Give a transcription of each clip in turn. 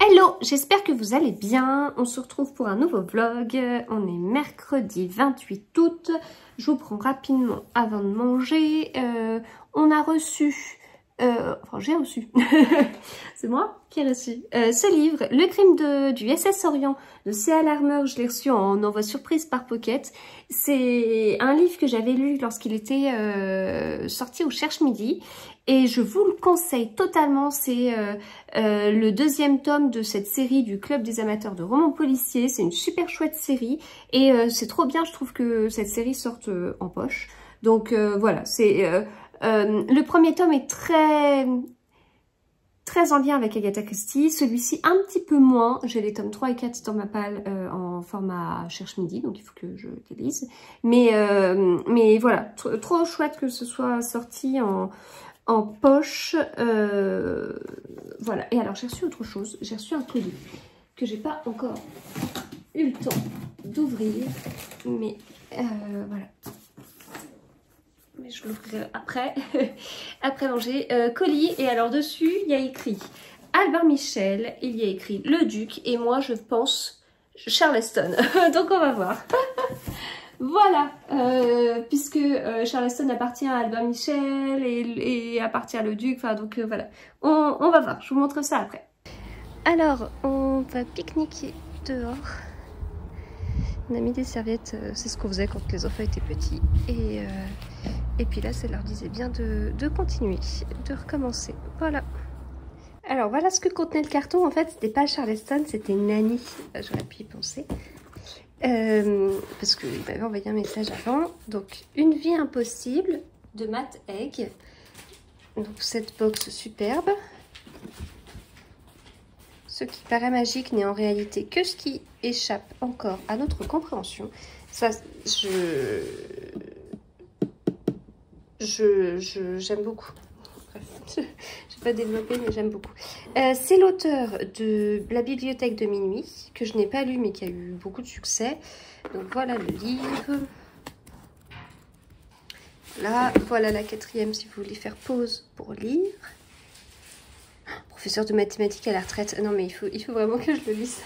Hello, j'espère que vous allez bien. On se retrouve pour un nouveau vlog. On est mercredi 28 août. Je vous prends rapidement avant de manger. On a reçu... enfin, j'ai reçu. C'est moi qui ai reçu ce livre, Le crime du SS Orient de C.A. Larmer. Je l'ai reçu en envoi surprise par Pocket. C'est un livre que j'avais lu lorsqu'il était sorti au Cherche Midi. Et je vous le conseille totalement, c'est le deuxième tome de cette série du Club des amateurs de romans policiers. C'est une super chouette série et c'est trop bien, je trouve que cette série sorte en poche. Donc voilà, c'est le premier tome est très en lien avec Agatha Christie, celui-ci un petit peu moins. J'ai les tomes 3 et 4 dans ma palle en format Cherche Midi, donc il faut que je les lise. Mais voilà, trop chouette que ce soit sorti en poche, voilà. Et alors j'ai reçu autre chose, j'ai reçu un colis que j'ai pas encore eu le temps d'ouvrir, mais voilà. Mais je l'ouvrirai après, après manger. Colis, et alors dessus il y a écrit Albert Michel, il y a écrit Le Duc, et moi je pense Charleston. Donc on va voir. Voilà, puisque Charleston appartient à Albert Michel et appartient à Le Duc, enfin donc voilà, on va voir, je vous montre ça après. Alors, on va pique-niquer dehors. On a mis des serviettes, c'est ce qu'on faisait quand les enfants étaient petits. Et puis là, ça leur disait bien de continuer, de recommencer, voilà. Alors voilà ce que contenait le carton, en fait c'était pas Charleston, c'était Nanny, j'aurais pu y penser. Parce qu'il m'avait envoyé un message avant. Donc Une vie impossible de Matt Haig. Donc cette box superbe. Ce qui paraît magique n'est en réalité que ce qui échappe encore à notre compréhension. Ça, j'aime beaucoup. Je ne vais pas développer, mais j'aime beaucoup. C'est l'auteur de La bibliothèque de minuit, que je n'ai pas lu, mais qui a eu beaucoup de succès. Donc voilà le livre. Là, voilà la quatrième, si vous voulez faire pause pour lire. Professeur de mathématiques à la retraite. Non, mais il faut vraiment que je le lise.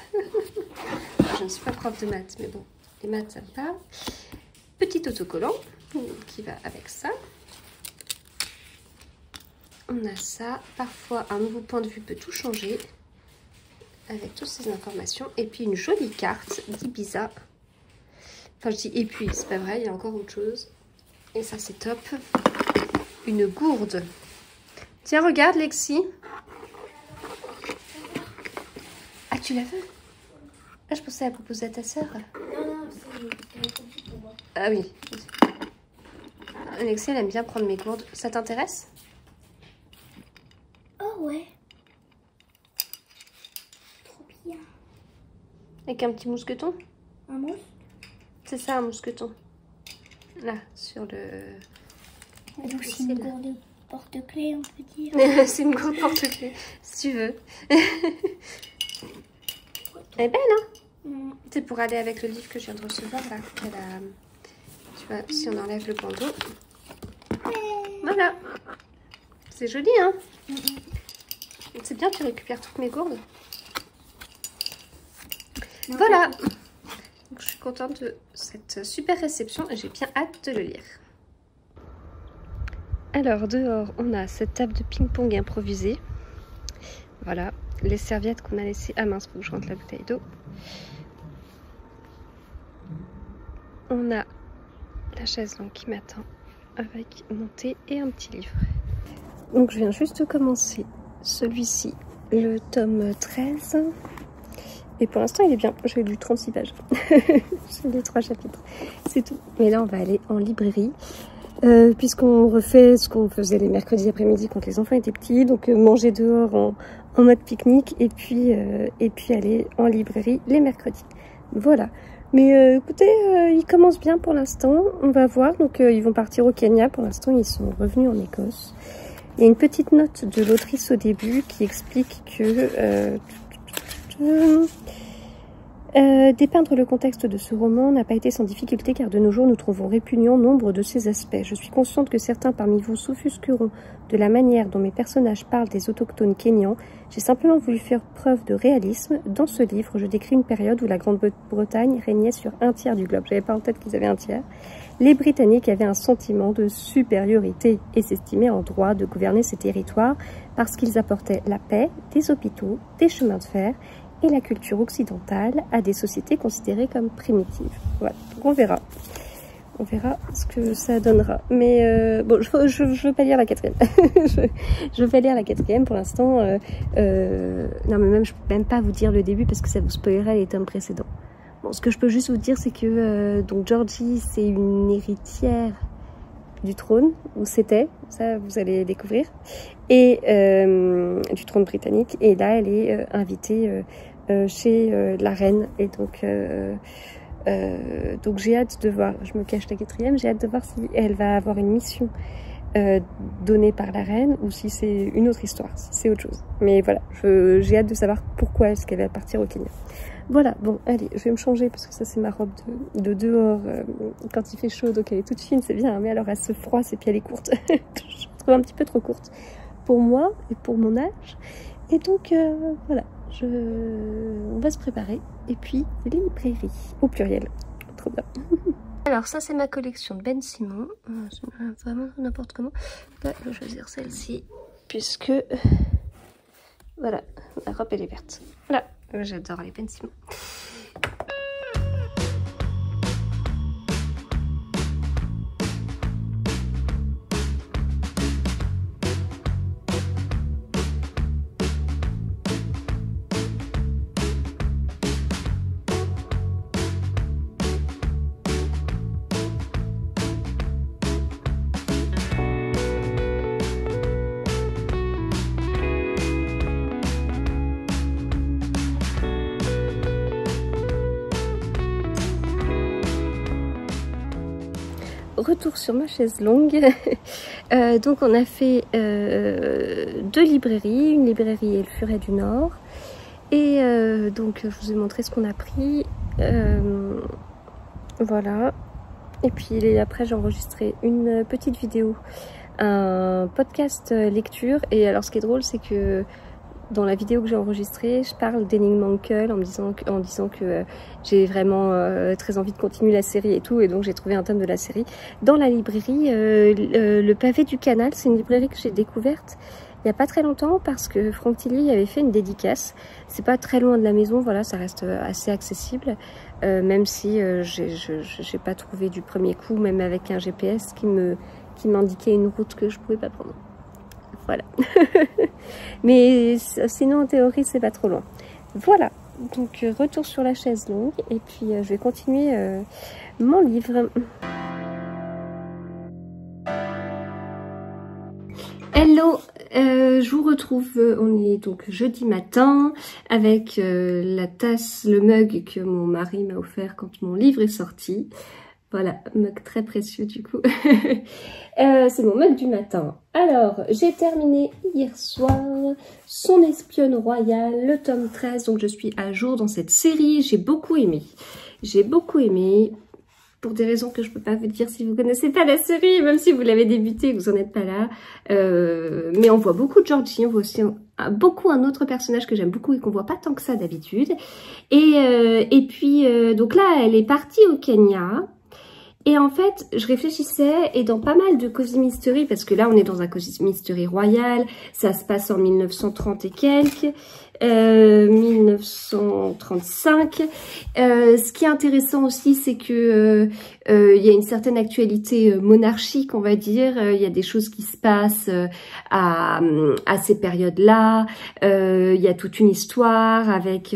Je ne suis pas prof de maths, mais bon, les maths, ça me parle. Petit autocollant qui va avec ça. On a ça, parfois un nouveau point de vue peut tout changer, avec toutes ces informations. Et puis une jolie carte d'Ibiza. Enfin je dis et puis, c'est pas vrai, il y a encore autre chose. Et ça c'est top. Une gourde. Tiens regarde Lexi. Ah tu la veux? Ah je pensais à proposer à ta soeur. Non, c'est pour moi. Ah oui. Lexi elle aime bien prendre mes gourdes. Ça t'intéresse? Oh ouais. Trop bien. Avec un petit mousqueton? Un mousse? C'est ça un mousqueton. Là, sur le... Donc c'est une gourde porte-clés, on peut dire. C'est une gourde porte-clés, si tu veux. Elle est belle, hein? C'est pour aller avec le livre que je viens de recevoir, là. Tu vois, si on enlève le bandeau. Voilà. C'est joli, hein? C'est bien, tu récupères toutes mes gourdes. Voilà. Donc, je suis contente de cette super réception et j'ai bien hâte de le lire. Alors, dehors, on a cette table de ping-pong improvisée. Voilà. Les serviettes qu'on a laissées. Ah mince, faut que je rentre la bouteille d'eau. On a la chaise donc, qui m'attend avec mon thé et un petit livre. Donc, je viens juste de commencer celui-ci, le tome 13. Et pour l'instant, il est bien. J'ai lu 36 pages. J'ai lu 3 chapitres. C'est tout. Mais là, on va aller en librairie. Puisqu'on refait ce qu'on faisait les mercredis après-midi quand les enfants étaient petits. Donc, manger dehors en mode pique-nique. Et puis aller en librairie les mercredis. Voilà. Mais écoutez, ils commencent bien pour l'instant. On va voir. Donc, ils vont partir au Kenya. Pour l'instant, ils sont revenus en Écosse. Il y a une petite note de l'autrice au début qui explique que Dépeindre le contexte de ce roman n'a pas été sans difficulté car de nos jours nous trouvons répugnant nombre de ses aspects. Je suis consciente que certains parmi vous s'offusqueront de la manière dont mes personnages parlent des autochtones kényans. J'ai simplement voulu faire preuve de réalisme. Dans ce livre, je décris une période où la Grande-Bretagne régnait sur un tiers du globe. J'avais pas en tête qu'ils avaient un tiers. Les Britanniques avaient un sentiment de supériorité et s'estimaient en droit de gouverner ces territoires parce qu'ils apportaient la paix, des hôpitaux, des chemins de fer et la culture occidentale à des sociétés considérées comme primitives. Voilà, donc on verra. On verra ce que ça donnera. Mais bon, je veux pas lire la quatrième. je veux pas lire la quatrième pour l'instant. Non, mais même, je peux même pas vous dire le début parce que ça vous spoilerait les tomes précédents. Bon, ce que je peux juste vous dire, c'est que donc Georgie, c'est une héritière du trône, ou c'était, ça vous allez découvrir, et du trône britannique. Et là, elle est invitée chez la reine. Et donc j'ai hâte de voir, je me cache la quatrième, j'ai hâte de voir si elle va avoir une mission donnée par la reine ou si c'est une autre histoire, si c'est autre chose. Mais voilà, j'ai hâte de savoir pourquoi est-ce qu'elle va partir au Kenya. Voilà, bon, allez, je vais me changer parce que ça c'est ma robe de dehors quand il fait chaud, donc elle est toute fine, c'est bien, hein, mais alors elle se froisse et puis elle est courte. Je trouve un petit peu trop courte pour moi et pour mon âge. Et donc voilà, on va se préparer. Et puis, librairie, au pluriel. Trop bien. Alors ça, c'est ma collection de Ben Simon. Vraiment n'importe comment. Là, je vais choisir celle-ci, puisque... voilà, la robe, elle est verte. Voilà, j'adore les Ben Simon. Retour sur ma chaise longue. Donc on a fait 2 librairies, une librairie et le Furet du Nord. Et donc je vous ai montré ce qu'on a pris. Voilà. Et puis après j'ai enregistré une petite vidéo, un podcast lecture. Et alors ce qui est drôle, c'est que dans la vidéo que j'ai enregistrée, je parle d'Enigma Uncle en disant que j'ai vraiment très envie de continuer la série et tout, et donc j'ai trouvé un tome de la série. Dans la librairie, le Pavé du Canal, c'est une librairie que j'ai découverte il n'y a pas très longtemps parce que Franck Tilly avait fait une dédicace. C'est pas très loin de la maison, voilà, ça reste assez accessible, même si j'ai pas trouvé du premier coup, même avec un GPS qui m'indiquait une route que je pouvais pas prendre. Voilà. Mais sinon, en théorie, c'est pas trop loin. Voilà. Donc, retour sur la chaise longue. Et puis, je vais continuer mon livre. Hello, je vous retrouve, on est donc jeudi matin avec la tasse, le mug que mon mari m'a offert quand mon livre est sorti. Voilà, mug très précieux du coup. C'est mon mug du matin. Alors, j'ai terminé hier soir Son espionne royale, le tome 13. Donc, je suis à jour dans cette série. J'ai beaucoup aimé. J'ai beaucoup aimé. Pour des raisons que je peux pas vous dire si vous connaissez pas la série, même si vous l'avez débuté et que vous en êtes pas là. Mais on voit beaucoup de Georgie. On voit aussi beaucoup un autre personnage que j'aime beaucoup et qu'on voit pas tant que ça d'habitude. Et puis, donc là, elle est partie au Kenya. Et en fait, je réfléchissais, et dans pas mal de Cozy Mystery, parce que là on est dans un Cozy Mystery royal, ça se passe en 1930 et quelques, 1935. Ce qui est intéressant aussi, c'est que il y a une certaine actualité monarchique, on va dire. Il y a des choses qui se passent à ces périodes-là. Il y a toute une histoire avec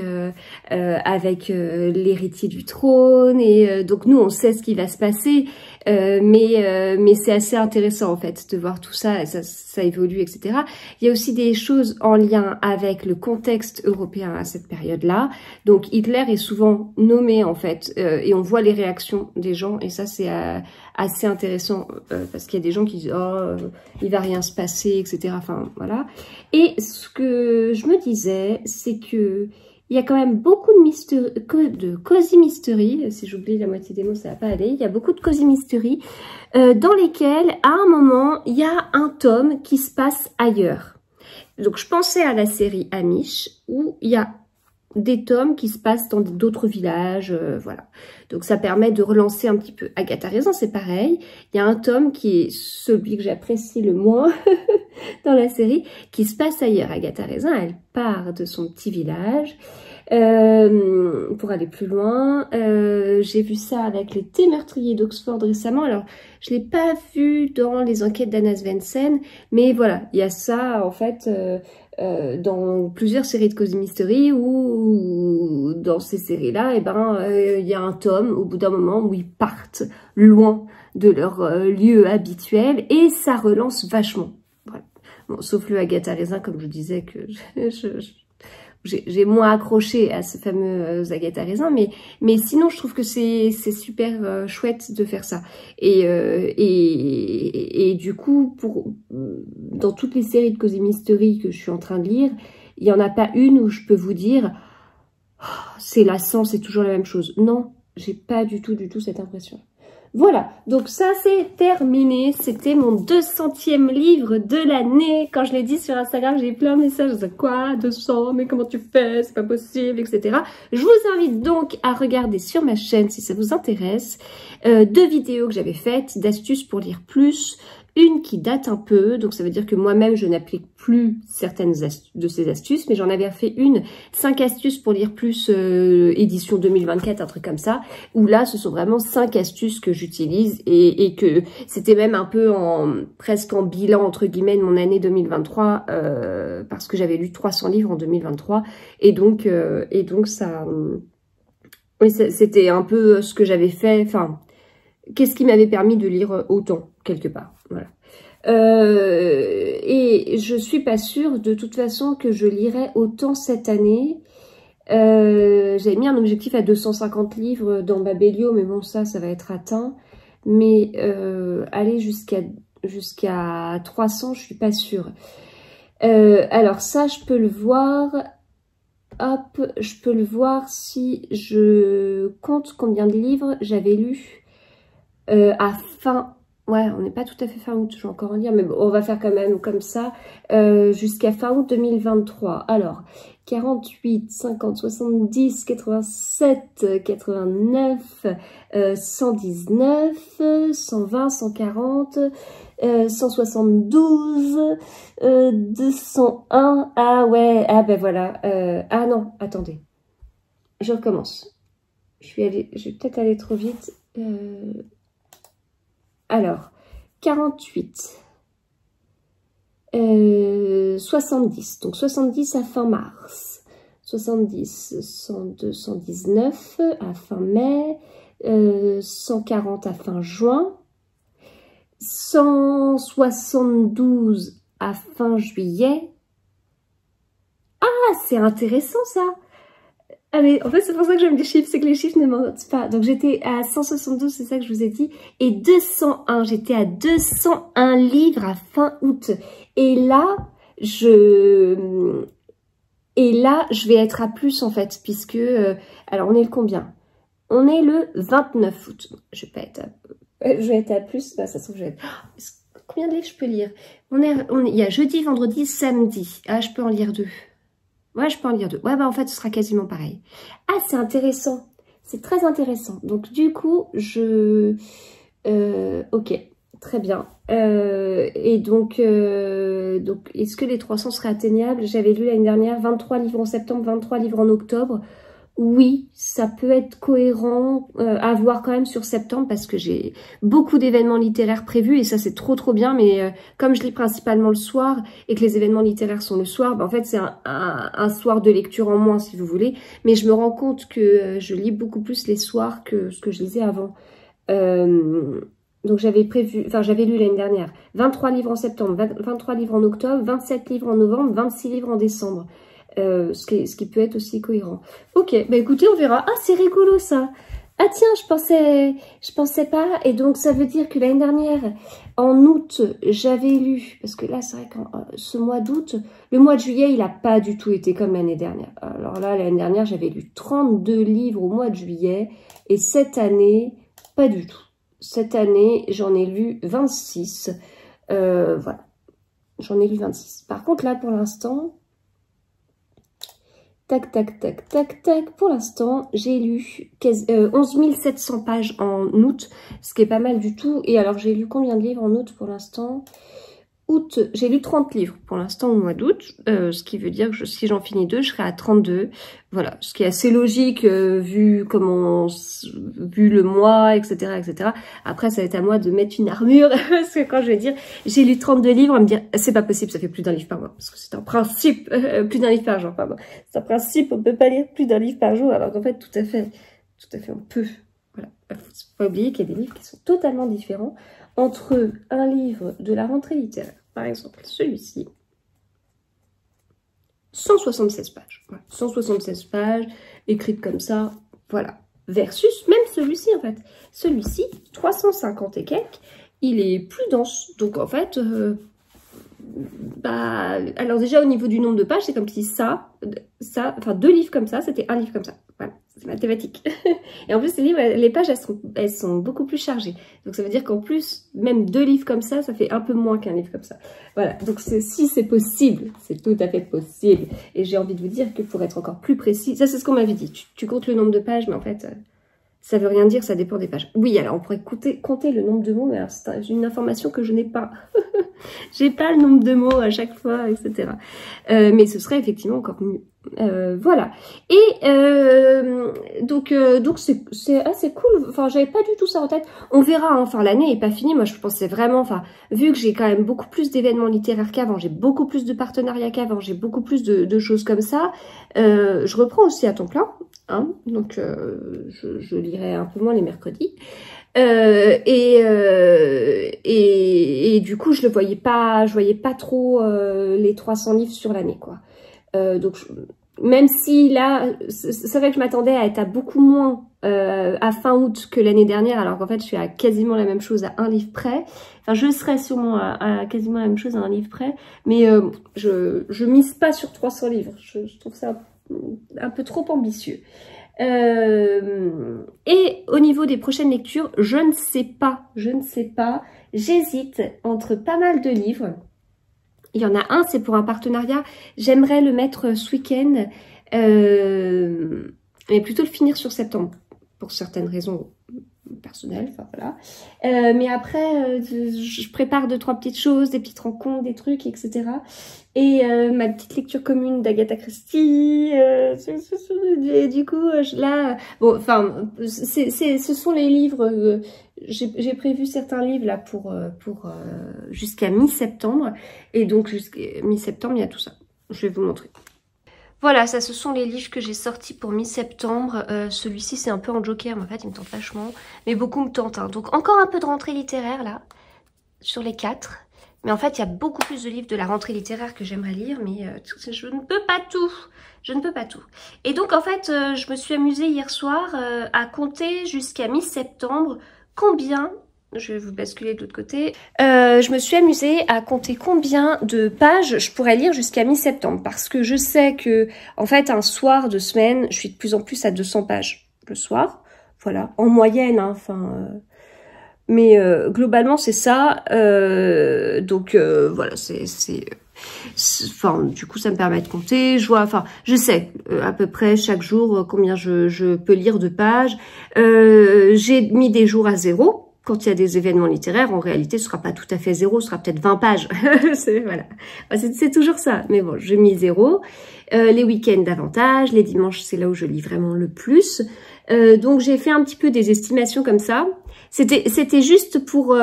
l'héritier du trône, et donc nous on sait ce qui va se passer. Mais c'est assez intéressant en fait de voir tout ça, et ça évolue, etc. Il y a aussi des choses en lien avec le contexte européen à cette période-là. Donc Hitler est souvent nommé en fait, et on voit les réactions des gens, et ça c'est assez intéressant parce qu'il y a des gens qui disent oh il va rien se passer, etc. Enfin voilà. Et ce que je me disais, c'est que il y a quand même beaucoup de cozy mystery. Si j'oublie la moitié des mots, ça va pas aller. Il y a beaucoup de cozy mystery dans lesquels, à un moment, il y a un tome qui se passe ailleurs. Donc, je pensais à la série Amish, où il y a des tomes qui se passent dans d'autres villages, voilà. Donc, ça permet de relancer un petit peu. Agatha Raisin, c'est pareil. Il y a un tome qui est celui que j'apprécie le moins dans la série, qui se passe ailleurs. Agatha Raisin, elle part de son petit village pour aller plus loin. J'ai vu ça avec les thés meurtriers d'Oxford récemment. Alors, je ne l'ai pas vu dans les enquêtes d'Anna Svensson, mais voilà, il y a ça en fait dans plusieurs séries de Cozy Mystery où dans ces séries-là, il y a un tome au bout d'un moment où ils partent loin de leur lieu habituel et ça relance vachement. Voilà. Bon, sauf le Agatha Raisin, comme je disais, que j'ai moins accroché à ce fameux Agatha Raisin, mais sinon je trouve que c'est super chouette de faire ça. Et du coup, dans toutes les séries de Cozy Mystery que je suis en train de lire, il n'y en a pas une où je peux vous dire oh, c'est lassant, c'est toujours la même chose. Non, j'ai pas du tout cette impression. Voilà, donc ça c'est terminé, c'était mon 200e livre de l'année. Quand je l'ai dit sur Instagram, j'ai eu plein de messages, quoi, 200, mais comment tu fais, c'est pas possible, etc. Je vous invite donc à regarder sur ma chaîne si ça vous intéresse, 2 vidéos que j'avais faites d'astuces pour lire plus. Une qui date un peu, donc ça veut dire que moi-même je n'applique plus certaines de ces astuces, mais j'en avais fait une, 5 astuces pour lire plus, édition 2024, un truc comme ça, où là ce sont vraiment 5 astuces que j'utilise et que c'était même un peu presque en bilan entre guillemets de mon année 2023, parce que j'avais lu 300 livres en 2023, et donc ça, oui, c'était un peu ce que j'avais fait, enfin, qu'est-ce qui m'avait permis de lire autant, quelque part, voilà. Et je suis pas sûre, de toute façon, que je lirai autant cette année. J'avais mis un objectif à 250 livres dans Babelio, mais bon, ça va être atteint. Mais aller jusqu'à 300, je suis pas sûre. Alors ça, je peux le voir... Hop, je peux le voir si je compte combien de livres j'avais lu à fin... Ouais, on n'est pas tout à fait fin août, je vais encore en lire, mais bon, on va faire quand même comme ça, jusqu'à fin août 2023. Alors, 48, 50, 70, 87, 89, 119, 120, 140, 172, 201, ah ouais, ah ben voilà, ah non, attendez, je recommence. Je vais peut-être aller trop vite. Alors, 48, 70, donc 70 à fin mars, 70, 102, 119 à fin mai, 140 à fin juin, 172 à fin juillet. Ah, c'est intéressant ça! Ah mais en fait c'est pour ça que j'aime les chiffres, c'est que les chiffres ne mentent pas. Donc j'étais à 172, c'est ça que je vous ai dit, et 201, j'étais à 201 livres à fin août. Et là, je vais être à plus en fait, puisque, alors on est le combien? On est le 29 août. Je vais être à plus, bah, ça se trouve je vais être... Combien de livres je peux lire? Il y a jeudi, vendredi, samedi. Ah, je peux en lire 2. Ouais, je peux en lire 2. Ouais, bah en fait, ce sera quasiment pareil. Ah, c'est intéressant. C'est très intéressant. Donc, du coup, ok, très bien. Et donc est-ce que les 300 seraient atteignables? J'avais lu l'année dernière 23 livres en septembre, 23 livres en octobre. Oui, ça peut être cohérent à voir quand même sur septembre parce que j'ai beaucoup d'événements littéraires prévus et ça c'est trop bien, mais comme je lis principalement le soir et que les événements littéraires sont le soir, bah, en fait c'est un soir de lecture en moins si vous voulez, mais je me rends compte que je lis beaucoup plus les soirs que ce que je lisais avant. Donc j'avais lu l'année dernière 23 livres en septembre, 23 livres en octobre, 27 livres en novembre, 26 livres en décembre. Ce qui peut être aussi cohérent. Ok, bah écoutez, on verra. Ah, c'est rigolo ça. Ah tiens, je pensais pas. Et donc, ça veut dire que l'année dernière, en août, j'avais lu, parce que là, c'est vrai que ce mois d'août, le mois de juillet, il n'a pas du tout été comme l'année dernière. Alors là, l'année dernière, j'avais lu 32 livres au mois de juillet, et cette année, pas du tout. Cette année, j'en ai lu 26. Voilà, j'en ai lu 26. Par contre, là, pour l'instant... Tac, tac, tac, tac, tac. Pour l'instant, j'ai lu 11 700 pages en août, ce qui est pas mal du tout. Et alors, j'ai lu combien de livres en août pour l'instant? Août, j'ai lu 30 livres pour l'instant au mois d'août, ce qui veut dire que si j'en finis 2, je serai à 32. Voilà, ce qui est assez logique vu le mois, etc., etc. Après, ça va être à moi de mettre une armure, parce que quand je vais dire j'ai lu 32 livres, on va me dire c'est pas possible, ça fait plus d'un livre par mois, parce que c'est un principe, plus d'un livre par jour, pardon. C'est un principe, on ne peut pas lire plus d'un livre par jour, alors qu'en fait, tout à fait, on peut. Voilà, il ne faut pas oublier qu'il y a des livres qui sont totalement différents entre un livre de la rentrée littéraire. Par exemple, celui-ci, 176 pages. Voilà, 176 pages, écrites comme ça, voilà. Versus même celui-ci, en fait. Celui-ci, 350 et quelques, il est plus dense. Donc, en fait, alors déjà, au niveau du nombre de pages, c'est comme si enfin, 2 livres comme ça, c'était un livre comme ça. Voilà, c'est mathématique. Et en plus, les pages, elles sont beaucoup plus chargées. Donc, ça veut dire qu'en plus, même 2 livres comme ça fait un peu moins qu'un livre comme ça. Voilà, donc si c'est possible, c'est tout à fait possible. Et j'ai envie de vous dire que pour être encore plus précis, ça c'est ce qu'on m'avait dit. Tu comptes le nombre de pages, mais en fait, ça veut rien dire, ça dépend des pages. Oui, alors on pourrait compter le nombre de mots, mais alors c'est une information que je n'ai pas. J'ai pas le nombre de mots à chaque fois, etc. Mais ce serait effectivement encore mieux. Voilà. Et donc c'est assez cool. Enfin, j'avais pas du tout ça en tête. On verra. Hein. Enfin, l'année est pas finie. Moi, je pensais vraiment. Enfin, vu que j'ai quand même beaucoup plus d'événements littéraires qu'avant, j'ai beaucoup plus de partenariats qu'avant, j'ai beaucoup plus de choses comme ça. Je reprends aussi à temps plein. Hein. Donc, je lirai un peu moins les mercredis. Et du coup, je voyais pas trop les 300 livres sur l'année, quoi. Donc, même si là, c'est vrai que je m'attendais à être à beaucoup moins à fin août que l'année dernière, alors qu'en fait, je suis à quasiment la même chose à un livre près. Enfin, je serais sûrement à quasiment la même chose à un livre près, mais je mise pas sur 300 livres. Je trouve ça un peu trop ambitieux. Et au niveau des prochaines lectures, je ne sais pas, j'hésite entre pas mal de livres. Il y en a un, c'est pour un partenariat, j'aimerais le mettre ce week-end, mais plutôt le finir sur septembre, pour certaines raisons personnelles, enfin voilà. Mais après, je prépare 2-3 petites choses, des petites rencontres, des trucs, etc. Et ma petite lecture commune d'Agatha Christie, et du coup, là, bon, enfin, ce sont les livres, j'ai prévu certains livres là pour jusqu'à mi-septembre, et donc jusqu'à mi-septembre, il y a tout ça. Je vais vous montrer. Voilà, ça, ce sont les livres que j'ai sortis pour mi-septembre. Celui-ci, c'est un peu en joker, mais en fait, il me tente vachement. Mais beaucoup me tentent. Hein. Donc, encore un peu de rentrée littéraire, là, sur les 4. Mais en fait, il y a beaucoup plus de livres de la rentrée littéraire que j'aimerais lire, mais je ne peux pas tout. Je ne peux pas tout. Et donc, en fait, je me suis amusée hier soir à compter jusqu'à mi-septembre combien... Je vais vous basculer de l'autre côté. Je me suis amusée à compter combien de pages je pourrais lire jusqu'à mi-septembre. Parce que je sais que, en fait, un soir de semaine, je suis de plus en plus à 200 pages le soir. Voilà, en moyenne, hein, enfin... mais globalement, c'est ça. Donc, voilà, enfin, du coup, ça me permet de compter. Je sais à peu près chaque jour combien je peux lire de pages. J'ai mis des jours à 0. Quand il y a des événements littéraires, en réalité, ce sera pas tout à fait 0, ce sera peut-être 20 pages. Voilà. C'est toujours ça. Mais bon, j'ai mis 0. Les week-ends davantage. Les dimanches, c'est là où je lis vraiment le plus. Donc, j'ai fait un petit peu des estimations comme ça. C'était juste pour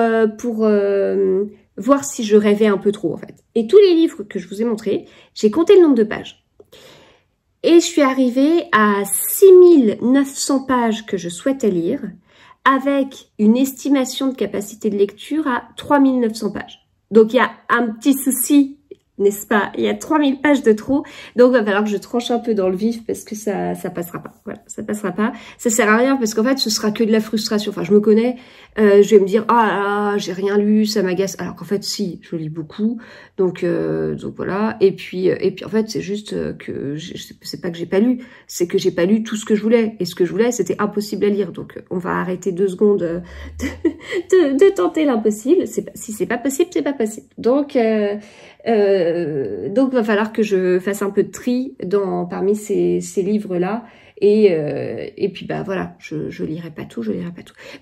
voir si je rêvais un peu trop, en fait. Et tous les livres que je vous ai montrés, j'ai compté le nombre de pages. Et je suis arrivée à 6900 pages que je souhaitais lire, avec une estimation de capacité de lecture à 3900 pages. Donc, il y a un petit souci n'est-ce pas? Il y a 3000 pages de trop, donc il va falloir que je tranche un peu dans le vif parce que ça passera pas. Voilà, ça passera pas. Ça sert à rien parce qu'en fait, ce sera que de la frustration. Enfin, je me connais, je vais me dire, ah, j'ai rien lu, ça m'agace. Alors qu'en fait, si, je lis beaucoup, donc voilà. Et puis en fait, c'est juste que c'est pas que j'ai pas lu, c'est que j'ai pas lu tout ce que je voulais. Et ce que je voulais, c'était impossible à lire. Donc, on va arrêter 2 secondes de tenter l'impossible. Si c'est pas possible, c'est pas possible. Donc, il va falloir que je fasse un peu de tri parmi ces livres-là. Et puis, bah voilà, je lirai pas tout,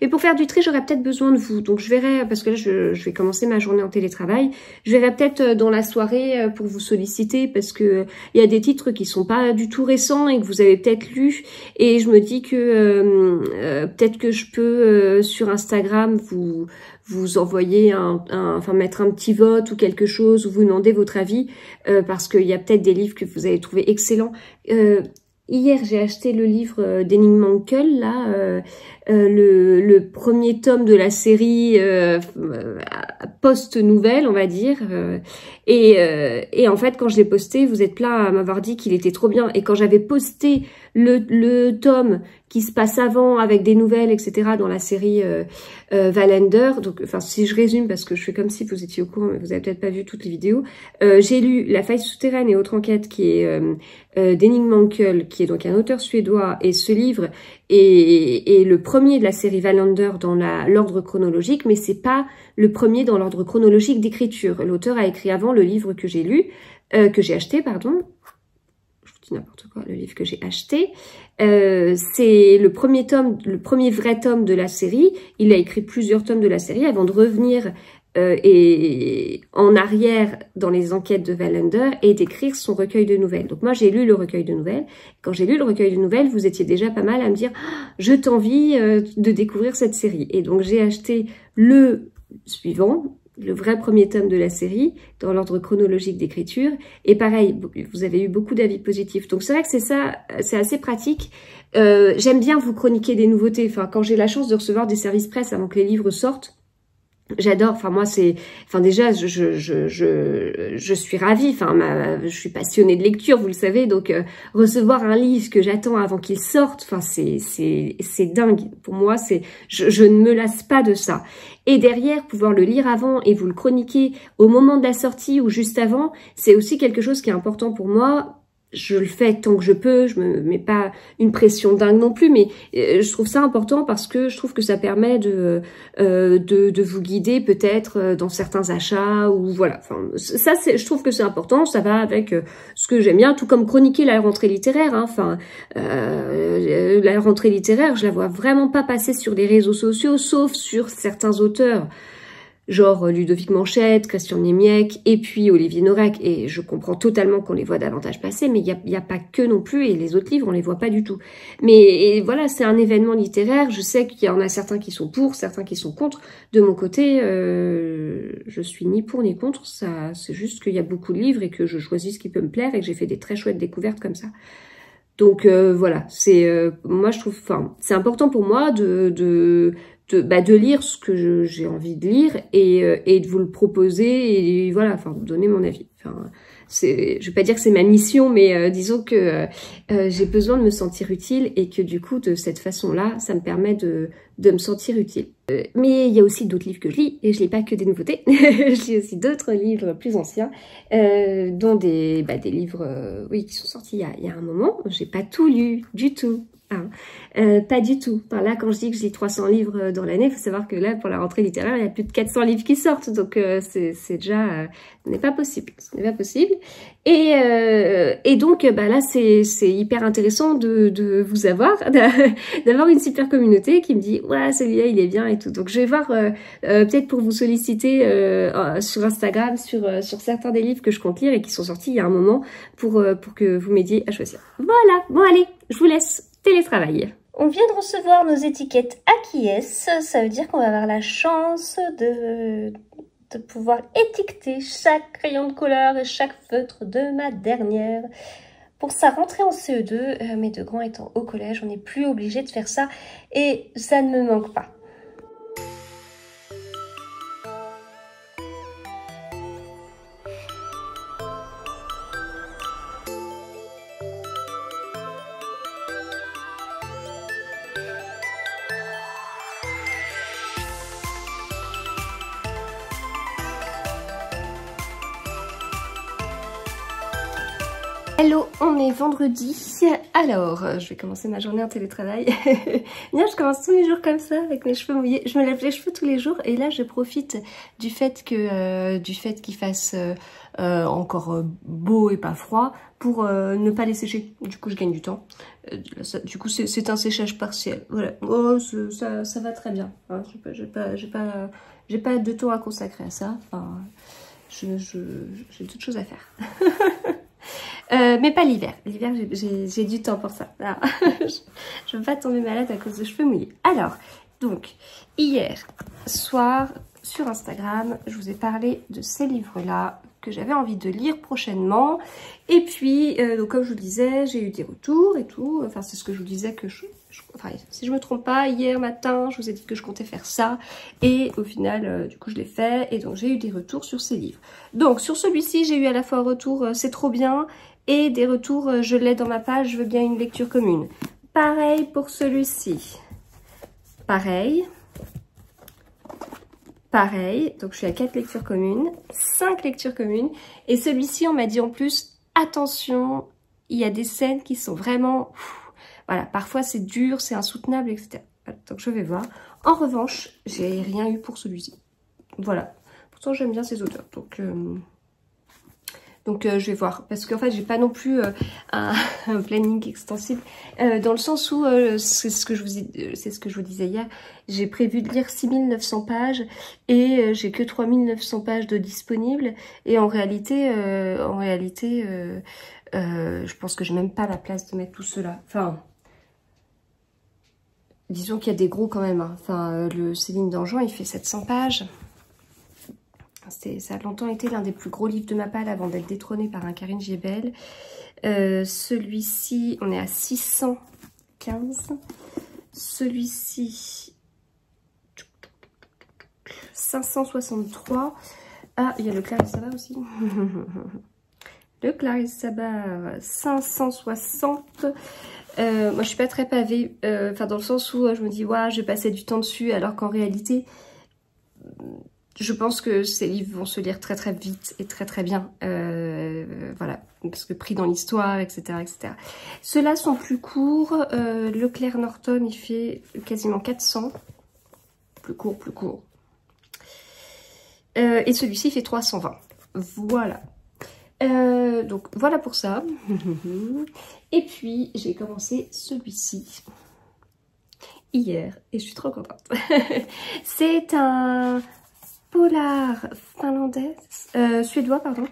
Mais pour faire du tri, j'aurais peut-être besoin de vous. Donc, je verrai, parce que là, je vais commencer ma journée en télétravail. Je verrai peut-être dans la soirée pour vous solliciter, parce que il y a des titres qui sont pas du tout récents et que vous avez peut-être lus. Et je me dis que peut-être que je peux, sur Instagram, vous envoyer enfin mettre un petit vote ou quelque chose, ou vous demander votre avis, parce qu'il y a peut-être des livres que vous avez trouvé excellents. Hier, j'ai acheté le livre d'Henning-Mankell, là, le premier tome de la série post-nouvelle, on va dire. Et en fait, quand je l'ai posté, vous êtes plein à m'avoir dit qu'il était trop bien. Et quand j'avais posté le tome qui se passe avant, avec des nouvelles, etc., dans la série Wallander, donc, enfin, si je résume, parce que je fais comme si vous étiez au courant, mais vous avez peut-être pas vu toutes les vidéos, j'ai lu La faille souterraine et autres enquêtes, qui est d'Henning-Mankell, qui est donc un auteur suédois, et ce livre est le premier de la série Wallander dans l'ordre chronologique, mais c'est pas le premier dans l'ordre chronologique d'écriture. L'auteur a écrit avant le livre que j'ai lu, que j'ai acheté, pardon. Je vous dis n'importe quoi, le livre que j'ai acheté. C'est le premier tome, le premier vrai tome de la série. Il a écrit plusieurs tomes de la série avant de revenir et en arrière dans les enquêtes de Wallander et d'écrire son recueil de nouvelles. Donc moi j'ai lu le recueil de nouvelles. Quand j'ai lu le recueil de nouvelles, vous étiez déjà pas mal à me dire « Je t'envie de découvrir cette série ». Et donc j'ai acheté le suivant, le vrai premier tome de la série, dans l'ordre chronologique d'écriture. Et pareil, vous avez eu beaucoup d'avis positifs. Donc c'est vrai que c'est ça, c'est assez pratique. J'aime bien vous chroniquer des nouveautés. Enfin, quand j'ai la chance de recevoir des services presse avant que les livres sortent, j'adore. Enfin moi déjà je suis ravie. Enfin je suis passionnée de lecture, vous le savez. Donc recevoir un livre que j'attends avant qu'il sorte, enfin c'est dingue. Pour moi je ne me lasse pas de ça. Et derrière, pouvoir le lire avant et vous le chroniquer au moment de la sortie ou juste avant, c'est aussi quelque chose qui est important pour moi. Je le fais tant que je peux, je me mets pas une pression dingue non plus, mais je trouve ça important parce que je trouve que ça permet de vous guider peut-être dans certains achats ou voilà. Enfin, ça, je trouve que c'est important, ça va avec ce que j'aime bien, tout comme chroniquer la rentrée littéraire. Hein. Enfin, la rentrée littéraire, je la vois vraiment pas passer sur les réseaux sociaux, sauf sur certains auteurs. Genre Ludovic Manchette, Christian Niemiec et puis Olivier Norek. Et je comprends totalement qu'on les voit davantage passer, mais il n'y a pas que non plus, et les autres livres, on les voit pas du tout. Mais voilà, c'est un événement littéraire, je sais qu'il y en a certains qui sont pour, certains qui sont contre. De mon côté, je suis ni pour ni contre, ça, c'est juste qu'il y a beaucoup de livres et que je choisis ce qui peut me plaire et que j'ai fait des très chouettes découvertes comme ça. Donc voilà, moi je trouve, enfin, c'est important pour moi de lire ce que j'ai envie de lire et de vous le proposer et voilà, enfin, de donner mon avis. Enfin, je vais pas dire que c'est ma mission, mais disons que j'ai besoin de me sentir utile et que du coup, de cette façon-là, ça me permet de me sentir utile. Mais il y a aussi d'autres livres que je lis, et je lis pas que des nouveautés. Je lis aussi d'autres livres plus anciens, dont des livres oui, qui sont sortis il y a un moment. J'ai pas tout lu, du tout. Hein. Pas du tout. Enfin, là, quand je dis que je lis 300 livres dans l'année, il faut savoir que là, pour la rentrée littéraire, il y a plus de 400 livres qui sortent. Donc, c'est déjà... ce n'est pas possible. Ce n'est pas possible. Et donc, là, c'est hyper intéressant de vous avoir, d'avoir une super communauté qui me dit « Ouais, celui-là, il est bien et tout. » Donc, je vais voir, peut-être pour vous solliciter sur Instagram, sur certains des livres que je compte lire et qui sont sortis il y a un moment pour que vous m'aidiez à choisir. Voilà. Bon, allez, je vous laisse. Télétravail. On vient de recevoir nos étiquettes acquiesce, ça veut dire qu'on va avoir la chance de pouvoir étiqueter chaque crayon de couleur et chaque feutre de ma dernière. Pour sa rentrée en CE2, mes deux grands étant au collège, on n'est plus obligé de faire ça et ça ne me manque pas. Hello, on est vendredi. Alors, je vais commencer ma journée en télétravail. Bien, je commence tous les jours comme ça, avec mes cheveux mouillés. Je me lave les cheveux tous les jours et là, je profite du fait qu'il fasse encore beau et pas froid pour ne pas les sécher. Du coup, je gagne du temps. Du coup, c'est un séchage partiel. Voilà. Oh, ça va très bien. Hein, j'ai pas de temps à consacrer à ça. Enfin, j'ai d'autres choses à faire. Mais pas l'hiver. L'hiver, j'ai du temps pour ça. Je ne veux pas tomber malade à cause de cheveux mouillés. Alors, donc, hier soir, sur Instagram, je vous ai parlé de ces livres-là que j'avais envie de lire prochainement. Et puis, donc, comme je vous le disais, j'ai eu des retours et tout. Enfin, c'est ce que je vous disais que enfin, si je me trompe pas, hier matin, je vous ai dit que je comptais faire ça. Et au final, du coup, je l'ai fait. Et donc, j'ai eu des retours sur ces livres. Donc, sur celui-ci, j'ai eu à la fois un retour, c'est trop bien. Et des retours, je l'ai dans ma page, je veux bien une lecture commune. Pareil pour celui-ci. Pareil. Pareil. Donc, je suis à 4 lectures communes. 5 lectures communes. Et celui-ci, on m'a dit en plus, attention, il y a des scènes qui sont vraiment... Voilà, parfois c'est dur, c'est insoutenable, etc. Donc, je vais voir. En revanche, j'ai rien eu pour celui-ci. Voilà. Pourtant, j'aime bien ces auteurs. Donc, je vais voir. Parce qu'en fait, j'ai pas non plus un planning extensible. Dans le sens où, c'est ce que je vous disais hier, j'ai prévu de lire 6900 pages et j'ai que 3900 pages de disponibles. Et en réalité, je pense que j'ai même pas la place de mettre tout cela. Enfin, disons qu'il y a des gros quand même. Hein. Enfin, le Céline Dangean, il fait 700 pages. Ça a longtemps été l'un des plus gros livres de ma palle avant d'être détrôné par un Karine Giebel. Celui-ci, on est à 615. Celui-ci, 563. Ah, il y a le Clarisse Sabar aussi. Le Clarisse Sabar, 560. Moi, je suis pas très pavée. Enfin, dans le sens où je me dis, ouais, je vais passer du temps dessus, alors qu'en réalité... Je pense que ces livres vont se lire très très vite et très très bien, voilà, parce que pris dans l'histoire, etc., etc. Ceux-là sont plus courts, Leclerc Norton, il fait quasiment 400, plus court, plus court. Et celui-ci fait 320, voilà. Donc voilà pour ça. Et puis j'ai commencé celui-ci hier et je suis trop contente. C'est un... polar finlandais, suédois, pardon.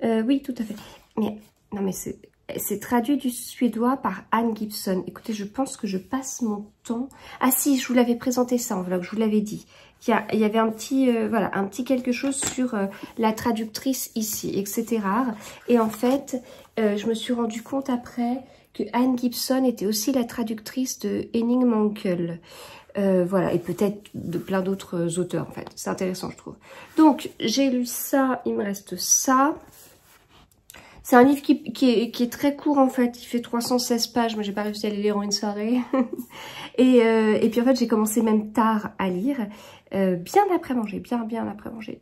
Oui, tout à fait. Mais, non, mais c'est traduit du suédois par Anne Gibson. Écoutez, je pense que je passe mon temps... Ah si, je vous l'avais présenté ça en vlog, je vous l'avais dit. Il y avait un petit, voilà, un petit quelque chose sur la traductrice ici, et que c'était rare. Et en fait, je me suis rendu compte après que Anne Gibson était aussi la traductrice de Henning Mankell. Voilà, et peut-être de plein d'autres auteurs en fait. C'est intéressant, je trouve. Donc, j'ai lu ça, il me reste ça. C'est un livre qui est très court en fait. Il fait 316 pages. Moi, j'ai pas réussi à le lire en une soirée. et puis en fait, j'ai commencé même tard à lire. Bien après manger, bien après manger.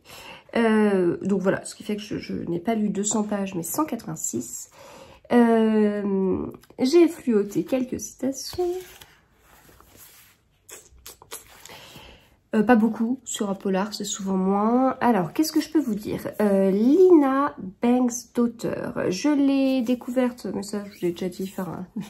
Donc voilà, ce qui fait que je n'ai pas lu 200 pages, mais 186. J'ai fluoté quelques citations. Pas beaucoup sur un polar, c'est souvent moins. Alors, qu'est-ce que je peux vous dire? Lina Banks-Daughter. Je l'ai découverte, mais ça, je vous l'ai déjà dit. Enfin, en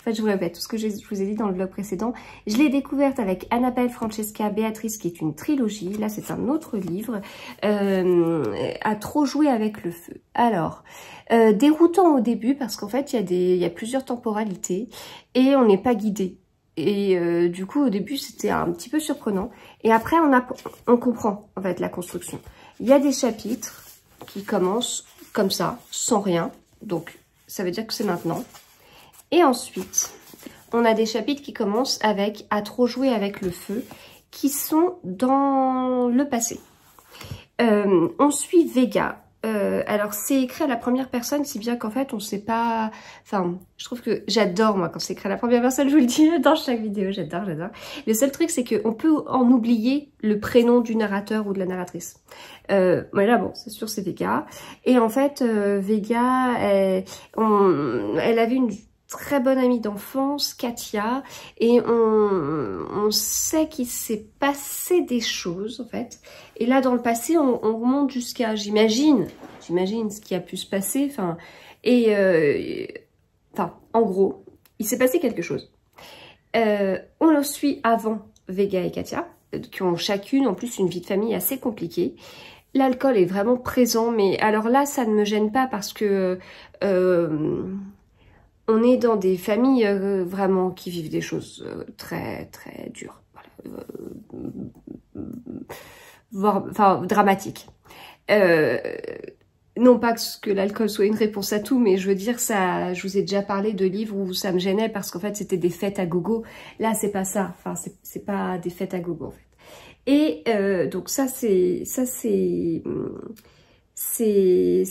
fait, je vous répète tout ce que je vous ai dit dans le vlog précédent. Je l'ai découverte avec Annabelle, Francesca, Béatrice, qui est une trilogie. Là, c'est un autre livre. À trop jouer avec le feu. Alors, déroutant au début, parce qu'en fait, il y a plusieurs temporalités et on n'est pas guidé. Et du coup, au début, c'était un petit peu surprenant. Et après, on comprend, en fait, la construction. Il y a des chapitres qui commencent comme ça, sans rien. Donc, ça veut dire que c'est maintenant. Et ensuite, on a des chapitres qui commencent avec « À trop jouer avec le feu », qui sont dans le passé. On suit Vega. alors c'est écrit à la première personne, si bien qu'en fait on sait pas... Enfin, je trouve que j'adore moi quand c'est écrit à la première personne, je vous le dis dans chaque vidéo, j'adore. Le seul truc c'est qu'on peut en oublier le prénom du narrateur ou de la narratrice. Mais là bon, c'est sûr c'est Vega. Et en fait Vega, elle avait une très bonne amie d'enfance, Katia, et on sait qu'il s'est passé des choses en fait. Et là dans le passé on remonte jusqu'à, j'imagine ce qui a pu se passer, enfin, en gros, il s'est passé quelque chose. On le suit avant Vega et Katia, qui ont chacune en plus une vie de famille assez compliquée. L'alcool est vraiment présent, mais alors là ça ne me gêne pas parce que on est dans des familles vraiment qui vivent des choses très très dures, voire enfin dramatiques. Non pas que l'alcool soit une réponse à tout, mais je veux dire ça. Je vous ai déjà parlé de livres où ça me gênait parce qu'en fait c'était des fêtes à gogo. Là c'est pas ça. Enfin c'est pas des fêtes à gogo en fait. Et donc ça c'est ce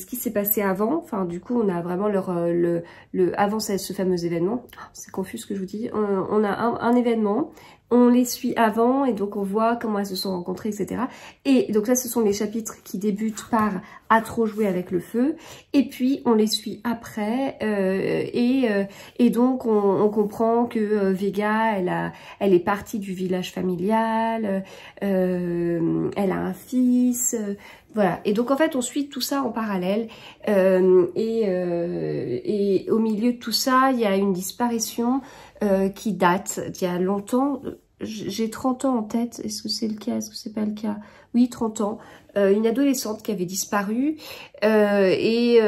qui s'est passé avant. Enfin, du coup, on a vraiment avant ce fameux événement. C'est confus ce que je vous dis. On a un événement, on les suit avant et donc on voit comment elles se sont rencontrées, etc. Et donc là, ce sont les chapitres qui débutent par « à trop jouer avec le feu ». Et puis, on les suit après et donc on comprend que Vega, elle est partie du village familial, elle a un fils... Voilà, et donc en fait on suit tout ça en parallèle et au milieu de tout ça il y a une disparition qui date d'il y a longtemps. J'ai 30 ans en tête, est-ce que c'est le cas, est-ce que c'est pas le cas? Oui, 30 ans, une adolescente qui avait disparu et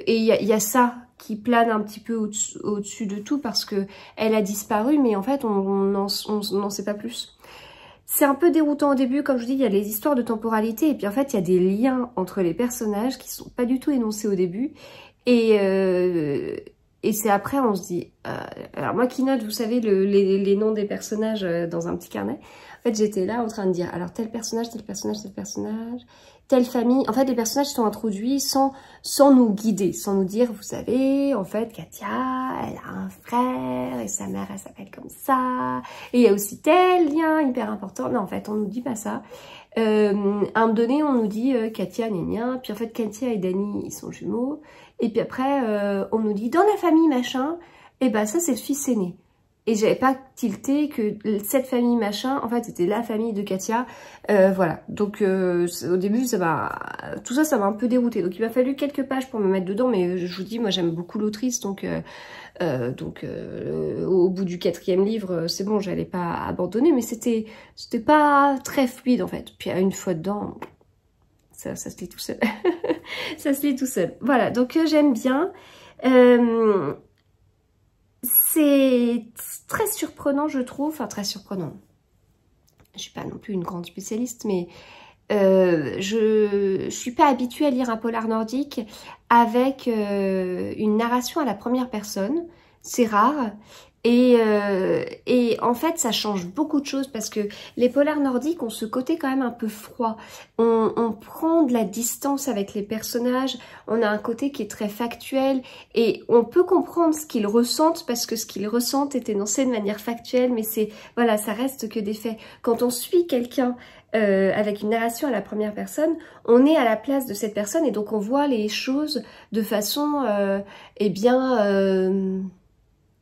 il y a ça qui plane un petit peu au-dessus de tout parce que elle a disparu mais en fait on n'en sait pas plus. C'est un peu déroutant au début, comme je dis, il y a les histoires de temporalité et puis en fait il y a des liens entre les personnages qui sont pas du tout énoncés au début et c'est après on se dit... alors moi qui note, vous savez, les noms des personnages dans un petit carnet, en fait j'étais là en train de dire alors tel personnage, telle famille. En fait les personnages sont introduits sans nous guider, sans nous dire vous savez en fait Katia elle a un frère et sa mère elle s'appelle comme ça et il y a aussi tel lien hyper important. Non en fait on nous dit pas ça. À un moment donné on nous dit Katia gna, puis en fait Katia et Dani ils sont jumeaux et puis après on nous dit dans la famille machin et ben ça c'est le fils aîné. Et j'avais pas tilté que cette famille machin, en fait, c'était la famille de Katia. Voilà. Donc, au début, tout ça m'a un peu dérouté. Donc, il m'a fallu quelques pages pour me mettre dedans. Mais je vous dis, moi, j'aime beaucoup l'autrice. Donc, au bout du 4e livre, c'est bon, j'allais pas abandonner. Mais c'était pas très fluide, en fait. Puis, une fois dedans, ça se lit tout seul. Ça se lit tout seul. Voilà. Donc, j'aime bien. C'est très surprenant, je trouve. Enfin, très surprenant. Je suis pas non plus une grande spécialiste, mais je suis pas habituée à lire un polar nordique avec une narration à la première personne. C'est rare. Et en fait, ça change beaucoup de choses parce que les polars nordiques ont ce côté quand même un peu froid. On prend de la distance avec les personnages, on a un côté qui est très factuel et on peut comprendre ce qu'ils ressentent parce que ce qu'ils ressentent est énoncé de manière factuelle, mais c'est voilà, ça reste que des faits. Quand on suit quelqu'un avec une narration à la première personne, on est à la place de cette personne et donc on voit les choses de façon,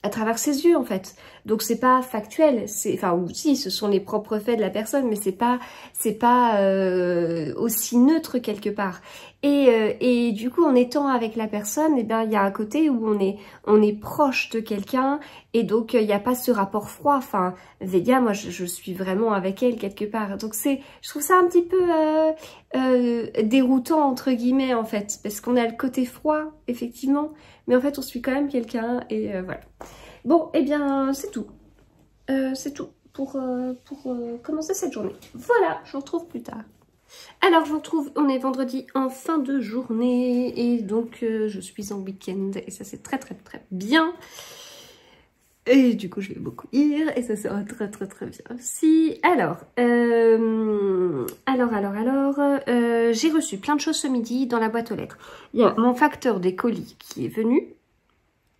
à travers ses yeux en fait. Donc c'est pas factuel, enfin si ce sont les propres faits de la personne, mais c'est pas aussi neutre quelque part. Et du coup en étant avec la personne, eh ben il y a un côté où on est proche de quelqu'un et donc il n'y a pas ce rapport froid. Enfin Vega, moi je suis vraiment avec elle quelque part. Donc je trouve ça un petit peu déroutant entre guillemets en fait, parce qu'on a le côté froid effectivement, mais en fait on suit quand même quelqu'un et voilà. Bon, eh bien, c'est tout. C'est tout pour commencer cette journée. Voilà, je vous retrouve plus tard. Alors, je vous retrouve, on est vendredi en fin de journée. Et donc, je suis en week-end. Et ça, c'est très, très, très bien. Et du coup, je vais beaucoup lire et ça sera très très très bien aussi. Alors, j'ai reçu plein de choses ce midi dans la boîte aux lettres. Il y a mon facteur des colis qui est venu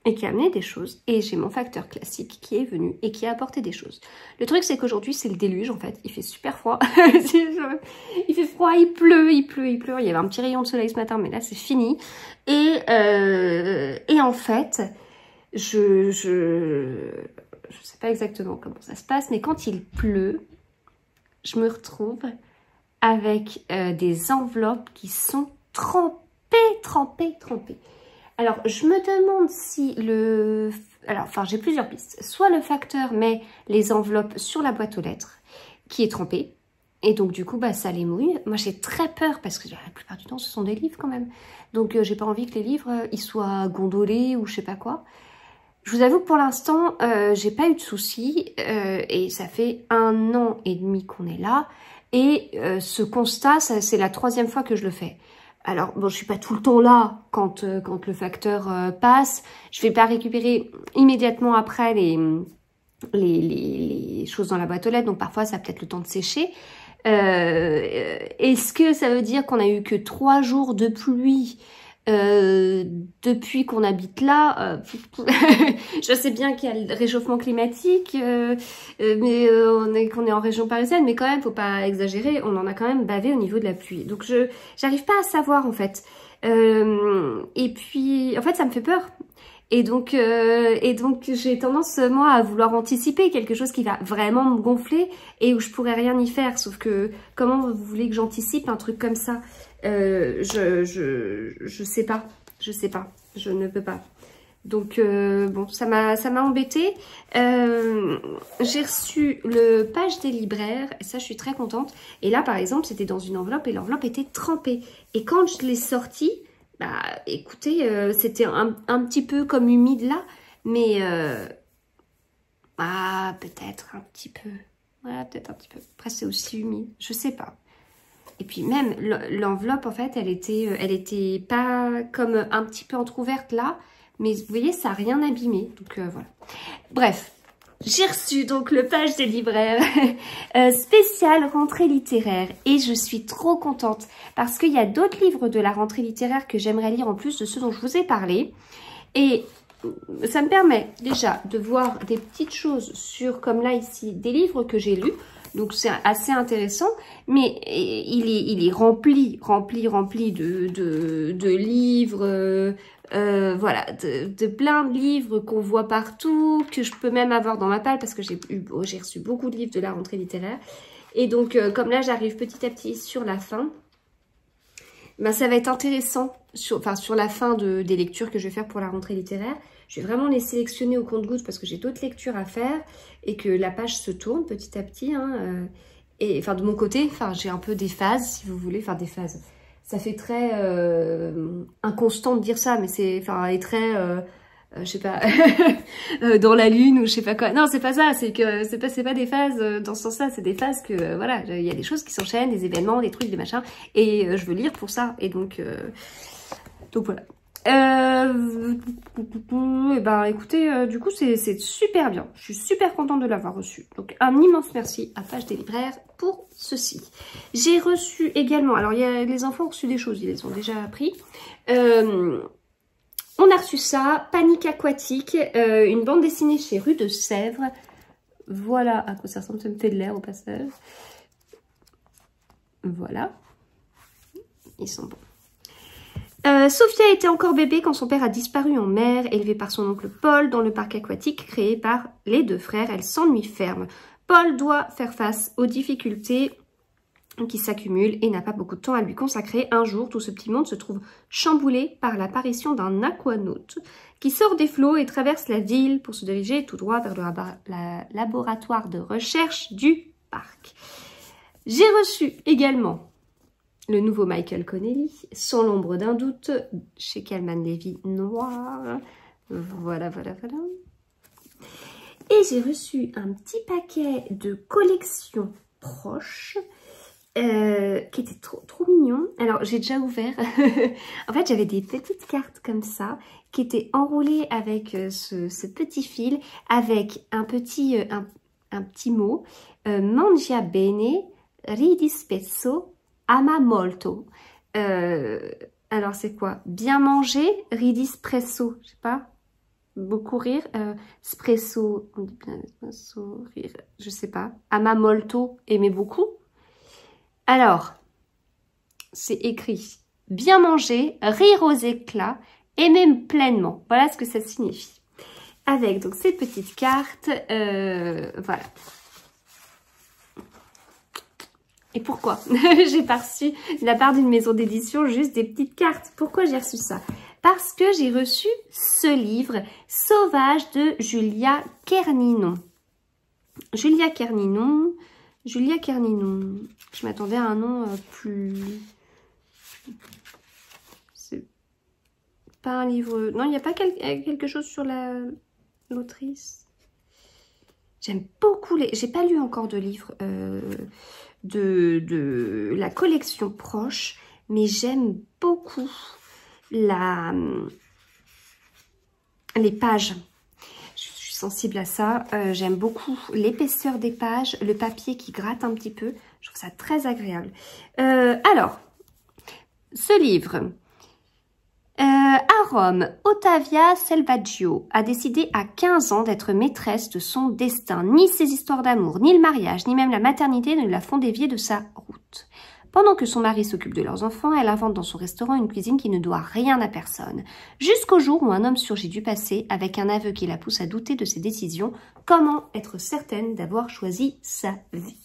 et qui a amené des choses. Et j'ai mon facteur classique qui est venu et qui a apporté des choses. Le truc, c'est qu'aujourd'hui, c'est le déluge en fait. Il fait super froid. Il fait froid, il pleut. Il y avait un petit rayon de soleil ce matin, mais là, c'est fini. Et en fait... Je sais pas exactement comment ça se passe, mais quand il pleut, je me retrouve avec des enveloppes qui sont trempées. Alors, je me demande si le... Alors, enfin, j'ai plusieurs pistes. Soit le facteur met les enveloppes sur la boîte aux lettres, qui est trempée, et donc du coup, bah, ça les mouille. Moi, j'ai très peur, parce que la plupart du temps, ce sont des livres quand même. Donc, j'ai pas envie que les livres, ils soient gondolés ou je sais pas quoi. Je vous avoue que pour l'instant, j'ai pas eu de soucis et ça fait 1 an et demi qu'on est là. Et ce constat, c'est la 3e fois que je le fais. Alors, bon, je suis pas tout le temps là quand le facteur passe. Je vais pas récupérer immédiatement après les choses dans la boîte aux lettres. Donc parfois, ça a peut-être le temps de sécher. Est-ce que ça veut dire qu'on a eu que 3 jours de pluie depuis qu'on habite là? Je sais bien qu'il y a le réchauffement climatique, mais qu'on est en région parisienne, mais quand même, faut pas exagérer, on en a quand même bavé au niveau de la pluie. Donc j'arrive pas à savoir en fait. Et puis, en fait, ça me fait peur. Et donc j'ai tendance, moi, à vouloir anticiper quelque chose qui va vraiment me gonfler et où je pourrais rien y faire. Sauf que, comment vous voulez que j'anticipe un truc comme ça? Je sais pas, je ne peux pas. Donc, bon, ça m'a embêtée. J'ai reçu le page des libraires, et ça, je suis très contente. Et là, par exemple, c'était dans une enveloppe et l'enveloppe était trempée. Et quand je l'ai sortie, bah, écoutez, c'était un petit peu comme humide là, mais ah, peut-être un petit peu. Voilà, peut-être un petit peu. Après, c'est aussi humide, je sais pas. Et puis même, l'enveloppe, en fait, elle était pas comme un petit peu entrouverte là, mais vous voyez, ça n'a rien abîmé. Donc voilà. Bref, j'ai reçu donc le page des libraires spécial rentrée littéraire et je suis trop contente parce qu'il y a d'autres livres de la rentrée littéraire que j'aimerais lire en plus de ceux dont je vous ai parlé. Et ça me permet déjà de voir des petites choses sur, comme là ici, des livres que j'ai lus. Donc c'est assez intéressant, mais il est rempli de livres, voilà, de plein de livres qu'on voit partout, que je peux même avoir dans ma palle parce que j'ai reçu beaucoup de livres de la rentrée littéraire. Et donc comme là j'arrive petit à petit sur la fin, ben, ça va être intéressant, sur la fin des lectures que je vais faire pour la rentrée littéraire. Je vais vraiment les sélectionner au compte-gouttes parce que j'ai d'autres lectures à faire et que la page se tourne petit à petit. Hein, et enfin, de mon côté, j'ai un peu des phases, si vous voulez, des phases. Ça fait très inconstant de dire ça, mais c'est, très, je sais pas, dans la lune ou je sais pas quoi. Non, c'est pas ça, c'est pas des phases dans ce sens-là, c'est des phases que, voilà, il y a des choses qui s'enchaînent, des événements, des trucs, des machins, et je veux lire pour ça. Et donc voilà. Et ben écoutez, du coup c'est super bien. Je suis super contente de l'avoir reçu. Donc un immense merci à Page des libraires pour ceci. J'ai reçu également, alors les enfants ont reçu des choses, ils les ont déjà appris. On a reçu ça, Panique aquatique, une bande dessinée chez Rue de Sèvres. Voilà à quoi ça ressemble, ça me fait de l'air au passage. Voilà. Ils sont bons. Sophia était encore bébé quand son père a disparu en mer, élevée par son oncle Paul dans le parc aquatique créé par les 2 frères. Elle s'ennuie ferme. Paul doit faire face aux difficultés qui s'accumulent et n'a pas beaucoup de temps à lui consacrer. Un jour, tout ce petit monde se trouve chamboulé par l'apparition d'un aquanaute qui sort des flots et traverse la ville pour se diriger tout droit vers le laboratoire de recherche du parc. J'ai reçu également le nouveau Michael Connelly, Sans l'ombre d'un doute, chez Calman Levy Noir. Voilà. Et j'ai reçu un petit paquet de collections proches. qui était trop mignon. Alors, j'ai déjà ouvert. En fait, j'avais des petites cartes comme ça, qui étaient enroulées avec ce petit fil, avec un petit mot. Mangia bene, ridi spesso, ama molto. Alors, c'est quoi? Bien manger, ridi spesso. Je sais pas. Beaucoup rire. Espresso, on dit bien espresso, rire. Je sais pas. Ama molto, aimer beaucoup. Alors, c'est écrit « Bien manger, rire aux éclats, aimer pleinement ». Voilà ce que ça signifie. Avec donc ces petites cartes, voilà. Et pourquoi j'ai pas reçu de la part d'une maison d'édition juste des petites cartes? Pourquoi j'ai reçu ça? Parce que j'ai reçu ce livre « Sauvage » de Julia Kerninon. Julia Kerninon, je m'attendais à un nom plus... C'est pas un livre... Non, il n'y a pas quelque chose sur l'autrice. J'aime beaucoup les... J'ai pas lu encore de livres de la collection Proche, mais j'aime beaucoup les pages. Je suis sensible à ça. J'aime beaucoup l'épaisseur des pages, le papier qui gratte un petit peu. Je trouve ça très agréable. Alors, ce livre... à Rome, Ottavia Selvaggio a décidé à 15 ans d'être maîtresse de son destin. Ni ses histoires d'amour, ni le mariage, ni même la maternité ne la font dévier de sa route. Pendant que son mari s'occupe de leurs enfants, elle invente dans son restaurant une cuisine qui ne doit rien à personne. Jusqu'au jour où un homme surgit du passé avec un aveu qui la pousse à douter de ses décisions. Comment être certaine d'avoir choisi sa vie?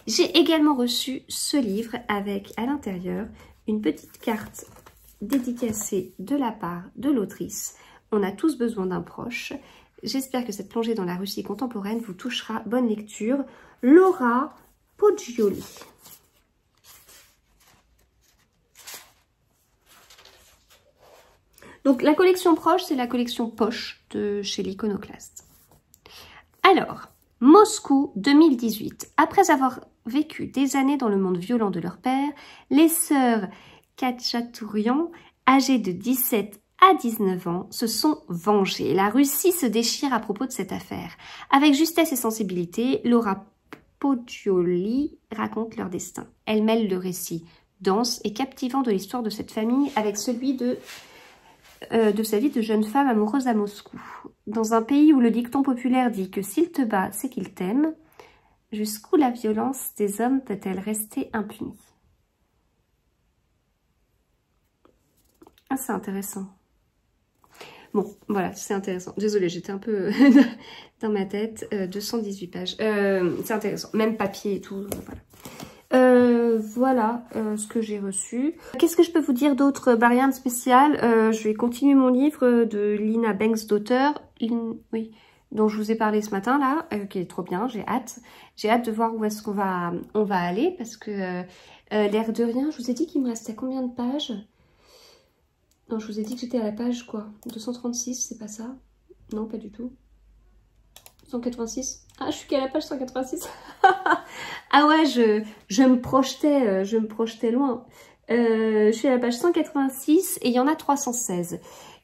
J'ai également reçu ce livre avec à l'intérieur une petite carte dédicacée de la part de l'autrice. On a tous besoin d'un proche. J'espère que cette plongée dans la Russie contemporaine vous touchera. Bonne lecture. Laura Poggioli. Donc la collection Proche, c'est la collection Poche de chez l'Iconoclaste. Alors, Moscou 2018. Après avoir vécu des années dans le monde violent de leur père, les sœurs Khatchatourian, âgées de 17 à 19 ans, se sont vengées. La Russie se déchire à propos de cette affaire. Avec justesse et sensibilité, Laura Poggioli raconte leur destin. Elle mêle le récit dense et captivant de l'histoire de cette famille avec celui de sa vie de jeune femme amoureuse à Moscou. Dans un pays où le dicton populaire dit que s'il te bat, c'est qu'il t'aime, jusqu'où la violence des hommes peut-elle rester impunie? Ah, c'est intéressant. Bon, voilà, c'est intéressant. Désolée, j'étais un peu dans ma tête. 218 pages. C'est intéressant. Même papier et tout. Voilà ce que j'ai reçu. Qu'est-ce que je peux vous dire d'autre? Bah, rien de spécial. Je vais continuer mon livre de Lina Banks-Daughter. Oui, dont je vous ai parlé ce matin là, qui est trop bien. J'ai hâte. J'ai hâte de voir où est-ce qu'on va aller parce que l'air de rien, je vous ai dit qu'il me restait combien de pages? Non, je vous ai dit que j'étais à la page, quoi, 236, c'est pas ça? Non, pas du tout. 186? Ah, je suis qu'à la page 186. Ah ouais, je me projetais loin. Je suis à la page 186 et il y en a 316.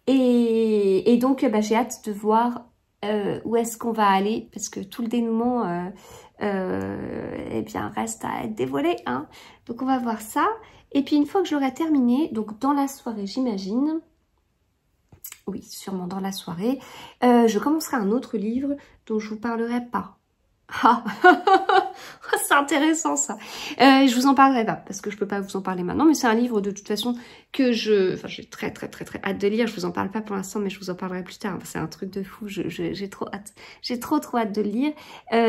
Et donc, bah, j'ai hâte de voir où est-ce qu'on va aller, parce que tout le dénouement, eh bien, reste à être dévoilé, hein. Donc, on va voir ça. Et puis une fois que j'aurai terminé, donc dans la soirée j'imagine, oui sûrement dans la soirée, je commencerai un autre livre dont je vous parlerai pas. Ah, c'est intéressant ça. Je vous en parlerai pas parce que je peux pas vous en parler maintenant, mais c'est un livre de toute façon que j'ai très hâte de lire. Je vous en parle pas pour l'instant, mais je vous en parlerai plus tard. C'est un truc de fou. J'ai trop hâte. J'ai trop hâte de le lire.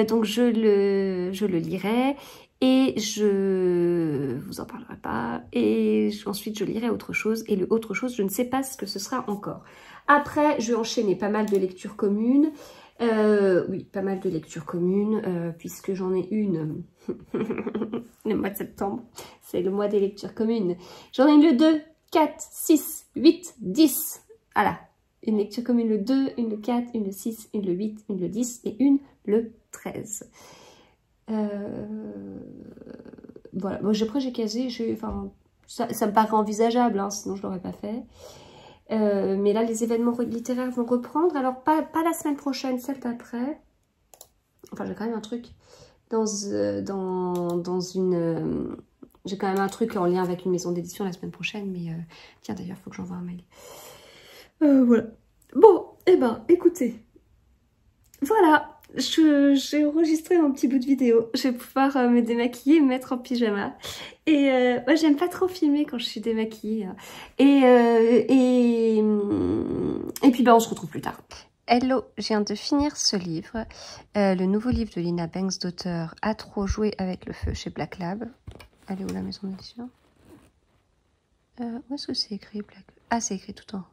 Donc je le lirai. Et je vous en parlerai pas. Et ensuite, je lirai autre chose. Et le autre chose, je ne sais pas ce que ce sera encore. Après, je vais enchaîner pas mal de lectures communes. Oui, pas mal de lectures communes, puisque j'en ai une le mois de septembre. C'est le mois des lectures communes. J'en ai une le 2, 4, 6, 8, 10. Voilà. Une lecture commune le 2, une le 4, une le 6, une le 8, une le 10 et une le 13. voilà. Bon, après, j'ai casé, enfin, ça me paraît envisageable, hein, sinon je l'aurais pas fait. Mais là, les événements littéraires vont reprendre. Alors, pas la semaine prochaine, celle d'après. Enfin, j'ai quand même un truc dans une... j'ai quand même un truc en lien avec une maison d'édition la semaine prochaine. Mais tiens, d'ailleurs, il faut que j'envoie un mail. Voilà. Bon, eh ben, écoutez. Voilà. J'ai enregistré un petit bout de vidéo. Je vais pouvoir me démaquiller et me mettre en pyjama. Et moi, j'aime pas trop filmer quand je suis démaquillée. Et puis, bah, on se retrouve plus tard. Hello, je viens de finir ce livre. Le nouveau livre de Lina Banks d'auteur A trop joué avec le feu chez Black Lab. Elle est où la maison d'édition? Où est-ce que c'est écrit Black... Ah, c'est écrit tout en haut.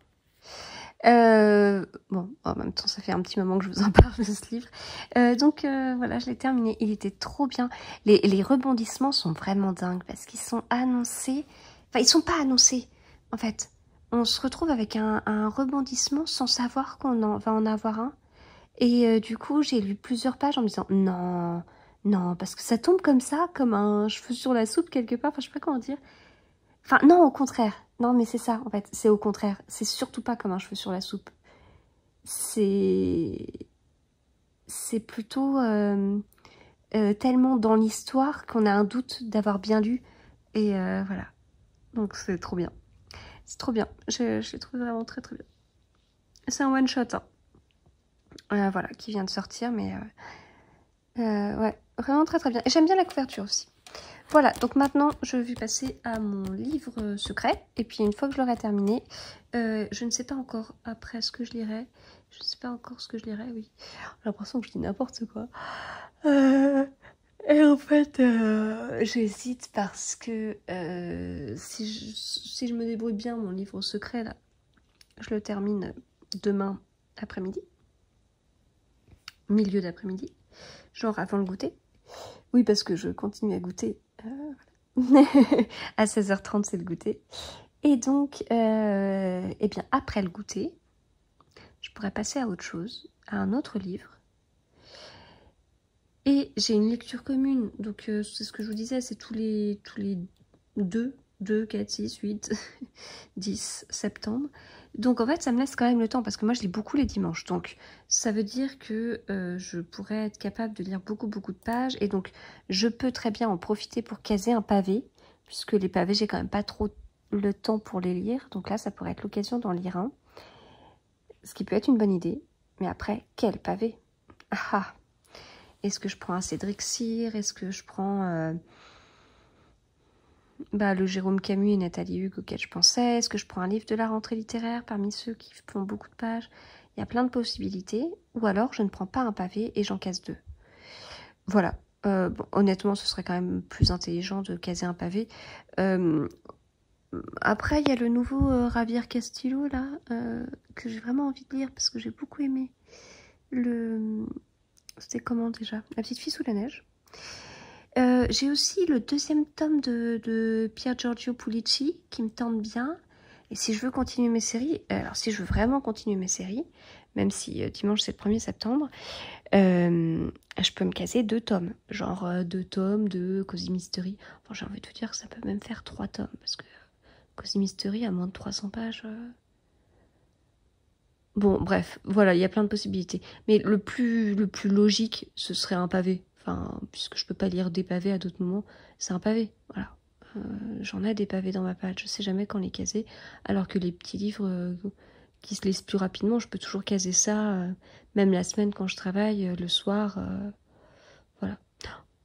Bon, en même temps, ça fait un petit moment que je vous en parle de ce livre. Donc, voilà, je l'ai terminé. Il était trop bien. Les rebondissements sont vraiment dingues parce qu'ils sont annoncés. Enfin, ils sont pas annoncés, en fait. On se retrouve avec un rebondissement sans savoir qu'on va en avoir un. Et du coup, j'ai lu plusieurs pages en me disant non, non, parce que ça tombe comme ça, comme un cheveu sur la soupe quelque part. Enfin, je sais pas comment dire. Enfin, non, au contraire. Non, mais c'est ça, en fait. C'est au contraire. C'est surtout pas comme un cheveu sur la soupe. C'est plutôt tellement dans l'histoire qu'on a un doute d'avoir bien lu. Et voilà. Donc, c'est trop bien. C'est trop bien. Je l'ai trouvé vraiment très, très bien. C'est un one-shot, hein. Voilà, qui vient de sortir, mais... ouais, vraiment très, très bien. Et j'aime bien la couverture aussi. Voilà, donc maintenant, je vais passer à mon livre secret. Et puis, une fois que je l'aurai terminé, je ne sais pas encore après ce que je lirai. Je ne sais pas encore ce que je lirai, oui. J'ai l'impression que je dis n'importe quoi. Et en fait, j'hésite parce que si je me débrouille bien, mon livre secret, là, je le termine demain après-midi. Milieu d'après-midi. Genre avant le goûter. Oui, parce que je continue à goûter. À 16h30, c'est le goûter. Et donc, eh bien, après le goûter, je pourrais passer à autre chose, à un autre livre. Et j'ai une lecture commune. Donc, c'est ce que je vous disais, c'est tous les 2, 4, 6, 8, 10 septembre. Donc, en fait, ça me laisse quand même le temps, parce que moi, je lis beaucoup les dimanches. Donc, ça veut dire que je pourrais être capable de lire beaucoup de pages. Et donc, je peux très bien en profiter pour caser un pavé, puisque les pavés, j'ai quand même pas trop le temps pour les lire. Donc là, ça pourrait être l'occasion d'en lire un. Ce qui peut être une bonne idée. Mais après, quel pavé? Ah! Est-ce que je prends un Cédric Cyr? Est-ce que je prends... le Jérôme Camus et Nathalie Hugues auquel je pensais. Est-ce que je prends un livre de la rentrée littéraire parmi ceux qui font beaucoup de pages? Il y a plein de possibilités. Ou alors, je ne prends pas un pavé et j'en casse 2. Voilà. Bon, honnêtement, ce serait quand même plus intelligent de caser un pavé. Après, il y a le nouveau Javier Castillo, là, que j'ai vraiment envie de lire parce que j'ai beaucoup aimé. C'était comment déjà? La petite fille sous la neige. J'ai aussi le 2e tome de Pier Giorgio Pulici qui me tente bien. Et si je veux continuer mes séries, alors si je veux vraiment continuer mes séries, même si dimanche c'est le 1er septembre, je peux me caser 2 tomes. Genre 2 tomes de Cozy Mystery. Enfin, j'ai envie de vous dire que ça peut même faire 3 tomes. Parce que Cozy Mystery a moins de 300 pages. Bon, bref, voilà, il y a plein de possibilités. Mais le plus logique, ce serait un pavé. Enfin, puisque je peux pas lire des pavés à d'autres moments, c'est un pavé, voilà. J'en ai des pavés dans ma page, je sais jamais quand les caser. Alors que les petits livres qui se lisent plus rapidement, je peux toujours caser ça, même la semaine quand je travaille, le soir, voilà.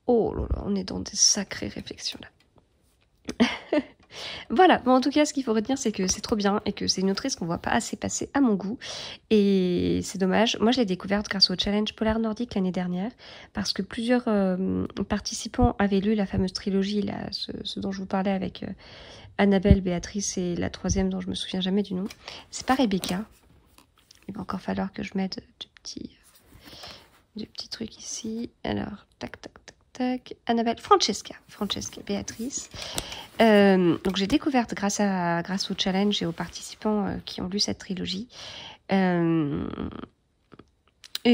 Oh là là, on est dans des sacrées réflexions là. Voilà, bon, en tout cas, ce qu'il faut retenir, c'est que c'est trop bien et que c'est une autrice qu'on voit pas assez passer à mon goût. Et c'est dommage. Moi, je l'ai découverte grâce au challenge Polar Nordique l'année dernière parce que plusieurs participants avaient lu la fameuse trilogie, là, ce dont je vous parlais avec Annabelle, Béatrice et la 3e dont je me souviens jamais du nom. C'est pas Rebecca. Il va encore falloir que je mette du petit truc ici. Alors, tac, tac, tac. Annabelle, Francesca, Béatrice. Donc j'ai découvert grâce au challenge et aux participants qui ont lu cette trilogie. Et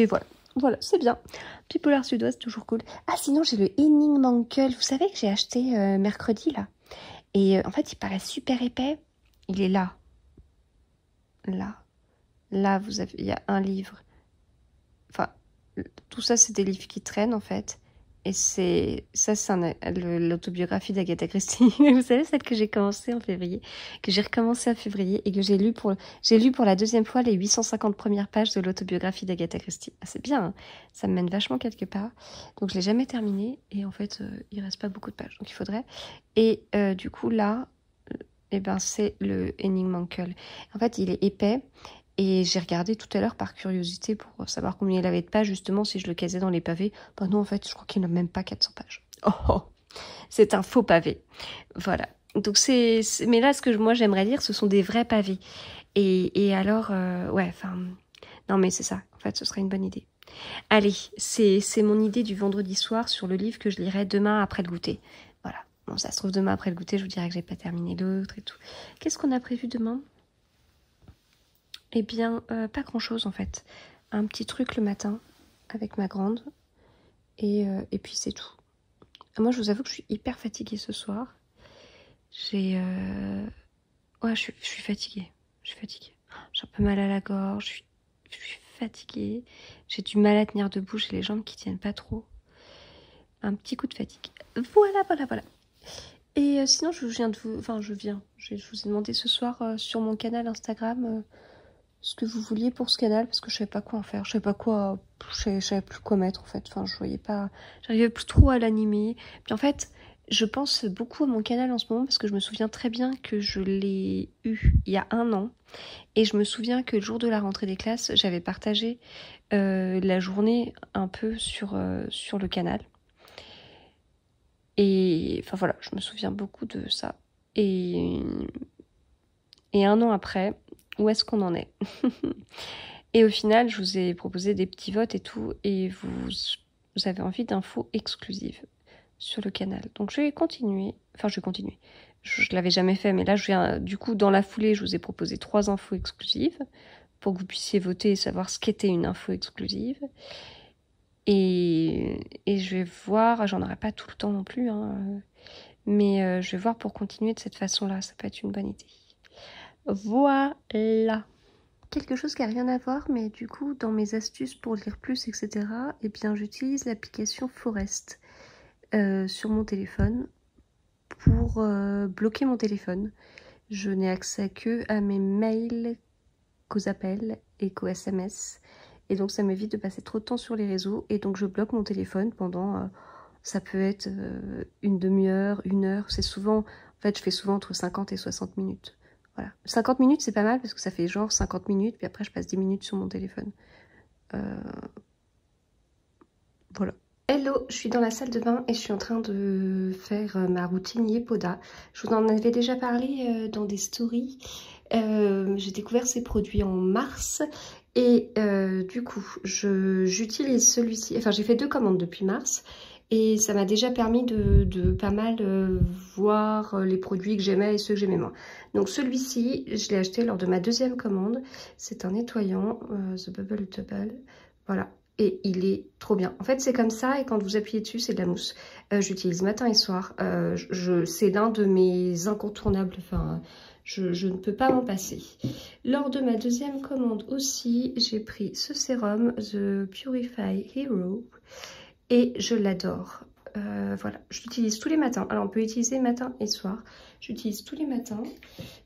voilà. Voilà, c'est bien. Petit polar sud-ouest, toujours cool. Ah, sinon, j'ai le Henning-Mankell. Vous savez que j'ai acheté mercredi, là. Et en fait, il paraît super épais. Il est là. Là. Là, vous avez, il y a un livre. Enfin, tout ça, c'est des livres qui traînent, en fait. Et c'est l'autobiographie d'Agatha Christie. Vous savez, celle que j'ai commencé en février, que j'ai recommencé en février et que j'ai lu pour la deuxième fois les 850 premières pages de l'autobiographie d'Agatha Christie. Ah, c'est bien, hein, ça me mène vachement quelque part. Donc, je l'ai jamais terminé et en fait, il reste pas beaucoup de pages, donc il faudrait. Et du coup, là, eh ben, c'est le Henning-Mankell. En fait, il est épais. Et j'ai regardé tout à l'heure par curiosité pour savoir combien il avait de pages, justement, si je le casais dans les pavés. Ben non, en fait, je crois qu'il n'a même pas 400 pages. Oh, oh, c'est un faux pavé. Voilà. Donc mais là, ce que moi j'aimerais lire, ce sont des vrais pavés. Et alors, ouais, enfin... Non, mais c'est ça. En fait, ce serait une bonne idée. Allez, c'est mon idée du vendredi soir sur le livre que je lirai demain après le goûter. Voilà. Bon, ça se trouve, demain après le goûter, je vous dirai que j'ai pas terminé l'autre et tout. Qu'est-ce qu'on a prévu demain ? Eh bien, pas grand-chose en fait. Un petit truc le matin avec ma grande. Et puis c'est tout. Moi, je vous avoue que je suis hyper fatiguée ce soir. Ouais, je suis fatiguée. Je suis fatiguée. J'ai un peu mal à la gorge. Je suis fatiguée. J'ai du mal à tenir debout. J'ai les jambes qui tiennent pas trop. Un petit coup de fatigue. Voilà. Et sinon, je vous ai demandé ce soir sur mon canal Instagram... ce que vous vouliez pour ce canal, parce que je savais pas quoi en faire, je savais plus quoi mettre en fait, enfin je voyais pas, j'arrivais plus trop à l'animer. Puis en fait, je pense beaucoup à mon canal en ce moment, parce que je me souviens très bien que je l'ai eu il y a 1 an, et je me souviens que le jour de la rentrée des classes, j'avais partagé la journée un peu sur le canal. Et enfin voilà, je me souviens beaucoup de ça. Et 1 an après, où est-ce qu'on en est? Et au final, je vous ai proposé des petits votes et tout, et vous avez envie d'infos exclusives sur le canal. Donc je vais continuer, je l'avais jamais fait, mais là, du coup, dans la foulée, je vous ai proposé 3 infos exclusives, pour que vous puissiez voter et savoir ce qu'était une info exclusive. Et je vais voir, j'en aurai pas tout le temps non plus, hein, mais je vais voir pour continuer de cette façon-là, ça peut être une bonne idée. Voilà. Quelque chose qui n'a rien à voir, mais du coup, dans mes astuces pour lire plus, etc., eh bien, j'utilise l'application Forest sur mon téléphone pour bloquer mon téléphone. Je n'ai accès que à mes mails, qu'aux appels et qu'aux SMS. Et donc, ça m'évite de passer trop de temps sur les réseaux. Et donc, je bloque mon téléphone pendant... ça peut être une demi-heure, 1 heure. C'est souvent... En fait, je fais souvent entre 50 et 60 minutes. Voilà. 50 minutes, c'est pas mal parce que ça fait genre 50 minutes, puis après je passe 10 minutes sur mon téléphone. Voilà. Hello, je suis dans la salle de bain et je suis en train de faire ma routine Yepoda. Je vous en avais déjà parlé dans des stories. J'ai découvert ces produits en mars et du coup, j'utilise celui-ci. Enfin, j'ai fait 2 commandes depuis mars. Et ça m'a déjà permis de pas mal voir les produits que j'aimais et ceux que j'aimais moins. Donc celui-ci, je l'ai acheté lors de ma 2e commande. C'est un nettoyant, The Bubble Double. Voilà. Et il est trop bien. En fait, c'est comme ça et quand vous appuyez dessus, c'est de la mousse. J'utilise matin et soir. C'est l'un de mes incontournables. Enfin, je ne peux pas m'en passer. Lors de ma 2e commande aussi, j'ai pris ce sérum, The Purify Hero. Et je l'adore. Voilà, je l'utilise tous les matins. Alors, on peut utiliser matin et soir. J'utilise tous les matins.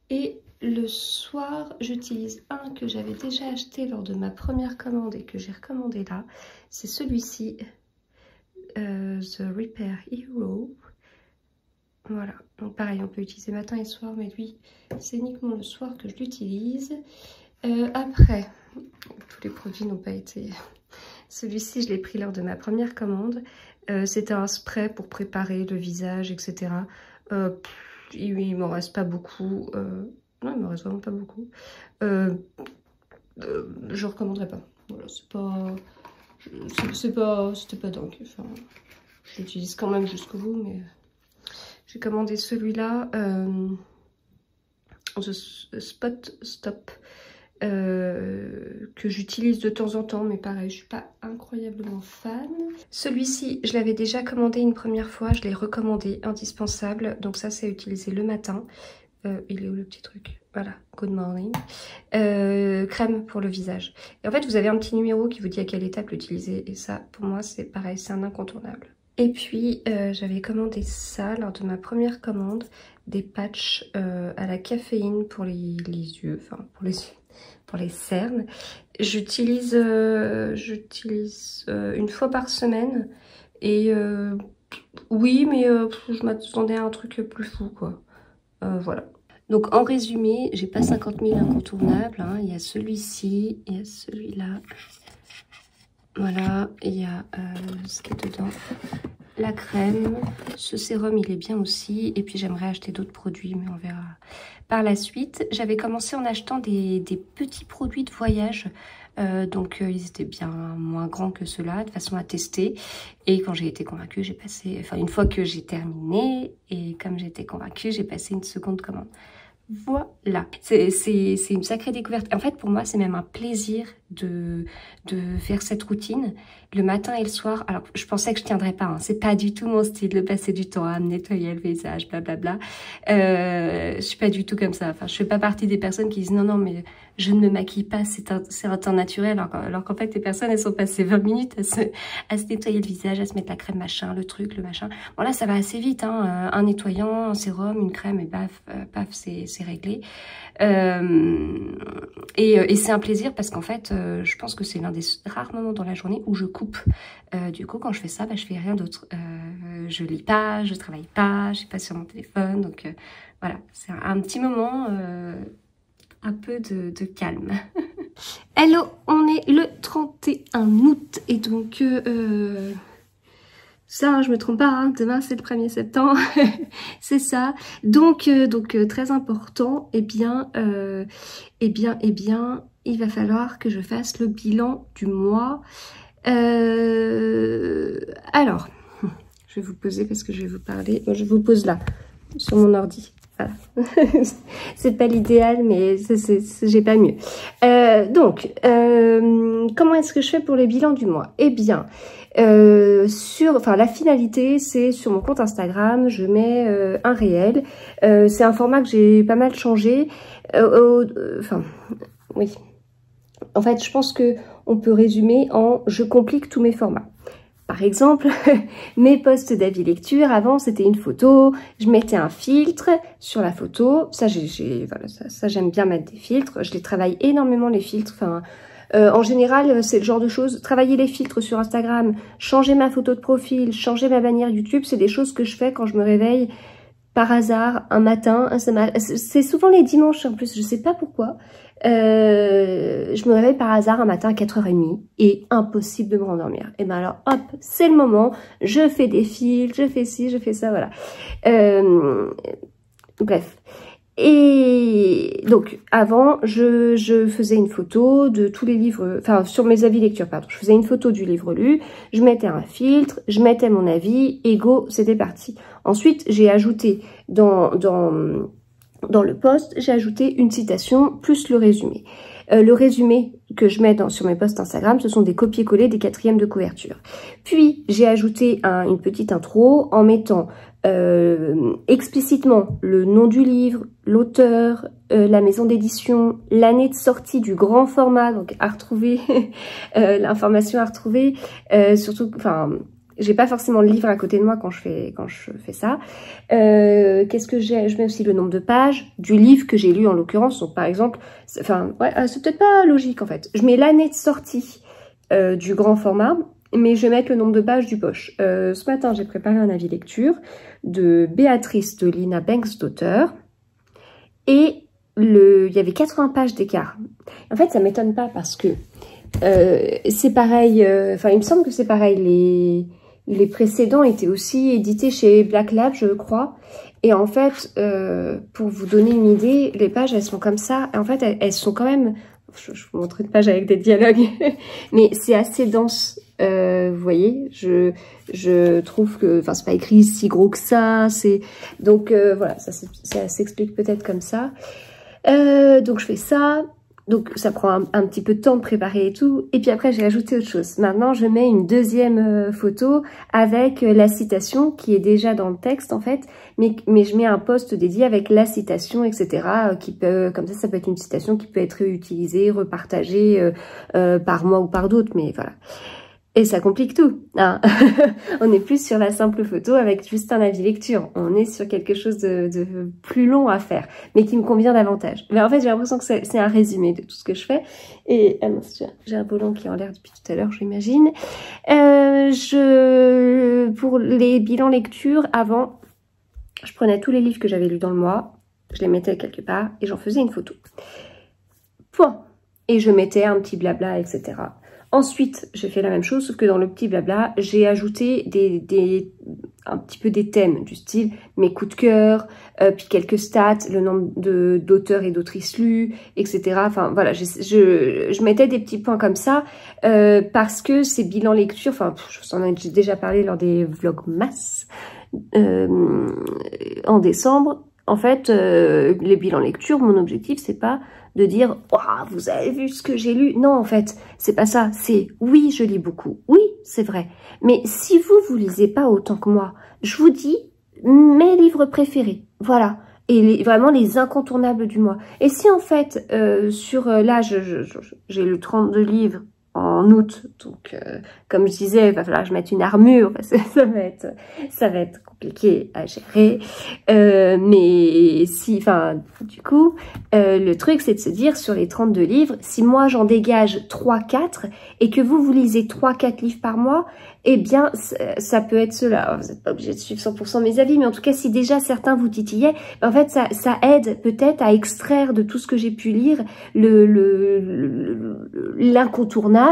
Et le soir, j'utilise un que j'avais déjà acheté lors de ma première commande et que j'ai recommandé là. C'est celui-ci, The Repair Hero. Voilà, donc pareil, on peut utiliser matin et soir, mais lui, c'est uniquement le soir que je l'utilise. Après, tous les produits n'ont pas été... Celui-ci, je l'ai pris lors de ma première commande. C'était un spray pour préparer le visage, etc. Il m'en reste pas beaucoup. Non, il m'en reste vraiment pas beaucoup. Je recommanderais pas. Voilà, c'était pas dingue. Enfin, je l'utilise quand même jusqu'au bout, mais j'ai commandé celui-là, The Spot Stop. que j'utilise de temps en temps, mais pareil, je suis pas incroyablement fan. Celui-ci, je l'avais déjà commandé une première fois, je l'ai recommandé, indispensable. Donc ça, c'est à utiliser le matin. Il est où le petit truc? Voilà, good morning. Crème pour le visage. Et en fait, vous avez un petit numéro qui vous dit à quelle étape l'utiliser. Et ça, pour moi, c'est pareil, c'est un incontournable. Et puis, j'avais commandé ça lors de ma première commande, des patchs à la caféine pour les yeux, enfin pour les cernes. J'utilise une fois par semaine. Et oui, mais je m'attendais à un truc plus fou, quoi. Voilà. Donc en résumé, j'ai pas 50 000 incontournables, hein. Il y a celui-ci, il y a celui-là. Voilà, il y a ce qui est dedans. La crème, ce sérum il est bien aussi. Et puis j'aimerais acheter d'autres produits, mais on verra par la suite. J'avais commencé en achetant des petits produits de voyage. Donc ils étaient bien moins grands que ceux-là, de façon à tester. Et quand j'ai été convaincue, j'ai passé... Enfin, une fois que j'ai terminé, et comme j'ai été convaincue, j'ai passé une seconde commande. Voilà, c'est une sacrée découverte. En fait, pour moi, c'est même un plaisir de faire cette routine le matin et le soir. Alors, je pensais que je tiendrais pas, hein. C'est pas du tout mon style de passer du temps à me nettoyer le visage, blablabla. Je suis pas du tout comme ça. Enfin, je fais pas partie des personnes qui disent non, non, mais je ne me maquille pas, c'est un temps naturel. Alors qu'en fait, les personnes, elles sont passées 20 minutes à se nettoyer le visage, à se mettre la crème machin, le truc, le machin. Bon, là, ça va assez vite, hein. Un nettoyant, un sérum, une crème, et paf, c'est réglé. Et c'est un plaisir parce qu'en fait, je pense que c'est l'un des rares moments dans la journée où je coupe. Du coup, quand je fais ça, je fais rien d'autre. Je lis pas, je travaille pas, je suis pas sur mon téléphone. Donc voilà, c'est un petit moment un peu de calme. Hello, on est le 31 août et donc... ça, je me trompe pas, hein, demain c'est le 1er septembre, c'est ça. Donc très important, il va falloir que je fasse le bilan du mois. Alors, je vais vous poser parce que je vais vous parler. Je vous pose là, sur mon ordi. Voilà. C'est pas l'idéal, mais j'ai pas mieux. Comment est-ce que je fais pour le bilan du mois? Eh bien, la finalité, c'est sur mon compte Instagram, je mets un réel. C'est un format que j'ai pas mal changé. Oui. En fait, je pense que on peut résumer en je complique tous mes formats. Par exemple, mes posts d'avis lecture, avant c'était une photo, je mettais un filtre sur la photo. Ça, j'aime bien mettre des filtres. Je les travaille énormément les filtres. Enfin, en général, c'est le genre de choses. Travailler les filtres sur Instagram, changer ma photo de profil, changer ma bannière YouTube, c'est des choses que je fais quand je me réveille par hasard un matin. C'est souvent les dimanches en plus, je sais pas pourquoi. Je me réveille par hasard un matin à 4h30 et impossible de me rendormir. Et ben alors hop, c'est le moment, je fais des filtres, je fais ci, je fais ça, voilà. Bref. Et donc avant, je faisais une photo de tous les livres, enfin sur mes avis lecture, pardon. Je faisais une photo du livre lu, je mettais un filtre, je mettais mon avis, et go, c'était parti. Ensuite, j'ai ajouté dans le post, j'ai ajouté une citation plus le résumé. Le résumé que je mets sur mes posts Instagram, ce sont des copier-coller des 4e de couverture. Puis, j'ai ajouté une petite intro en mettant explicitement le nom du livre, l'auteur, la maison d'édition, l'année de sortie du grand format, donc à retrouver, l'information à retrouver, surtout, enfin... J'ai pas forcément le livre à côté de moi quand je fais ça. Qu'est-ce que j'ai? Je mets aussi le nombre de pages du livre que j'ai lu en l'occurrence. Donc par exemple, enfin ouais, c'est peut-être pas logique en fait. Je mets l'année de sortie du grand format, mais je vais mettre le nombre de pages du poche. Ce matin, j'ai préparé un avis lecture de Béatrice de Lina Banks-Daughter et il y avait 80 pages d'écart. En fait, ça m'étonne pas parce que c'est pareil. Enfin, il me semble que c'est pareil. Les précédents étaient aussi édités chez Black Lab, je crois. Et en fait, pour vous donner une idée, les pages, elles sont comme ça. Et en fait, elles sont quand même... Je vous montre une page avec des dialogues. Mais c'est assez dense, vous voyez. Je trouve que... Enfin, c'est pas écrit si gros que ça. Donc, voilà, ça s'explique peut-être comme ça. Donc, je fais ça. Donc ça prend un petit peu de temps de préparer et tout. Et puis après j'ai ajouté autre chose. Maintenant je mets une deuxième photo avec la citation qui est déjà dans le texte en fait. Mais je mets un post dédié avec la citation, etc. Qui peut, comme ça peut être une citation qui peut être réutilisée, repartagée par moi ou par d'autres. Mais voilà. Et ça complique tout, hein. On n'est plus sur la simple photo avec juste un avis lecture. On est sur quelque chose de plus long à faire, mais qui me convient davantage. Mais en fait, j'ai l'impression que c'est un résumé de tout ce que je fais. Et ah mince, j'ai un volant qui est en l'air depuis tout à l'heure, j'imagine. Pour les bilans lecture, avant, je prenais tous les livres que j'avais lus dans le mois, je les mettais quelque part et j'en faisais une photo. Point. Et je mettais un petit blabla, etc. Ensuite, j'ai fait la même chose, sauf que dans le petit blabla, j'ai ajouté un petit peu des thèmes du style mes coups de cœur, puis quelques stats, le nombre d'auteurs et d'autrices lus, etc. Enfin voilà, je mettais des petits points comme ça parce que ces bilans lecture, enfin je vous en ai déjà parlé lors des vlogmas en décembre. En fait, les bilans lecture, mon objectif c'est pas de dire « Waouh, vous avez vu ce que j'ai lu ?» Non, en fait, c'est pas ça. C'est « Oui, je lis beaucoup. Oui, c'est vrai. Mais si vous lisez pas autant que moi, je vous dis mes livres préférés. Voilà. Et vraiment les incontournables du mois. Et si en fait, là, j'ai lu 32 livres en août, donc comme je disais, il va falloir que je mette une armure parce que ça va être compliqué à gérer. Mais si, enfin, du coup, le truc c'est de se dire sur les 32 livres, si moi j'en dégage 3-4 et que vous lisez 3-4 livres par mois, eh bien ça peut être cela. Vous n'êtes pas obligé de suivre 100% mes avis, mais en tout cas si déjà certains vous titillaient, en fait ça aide peut-être à extraire de tout ce que j'ai pu lire l'incontournable.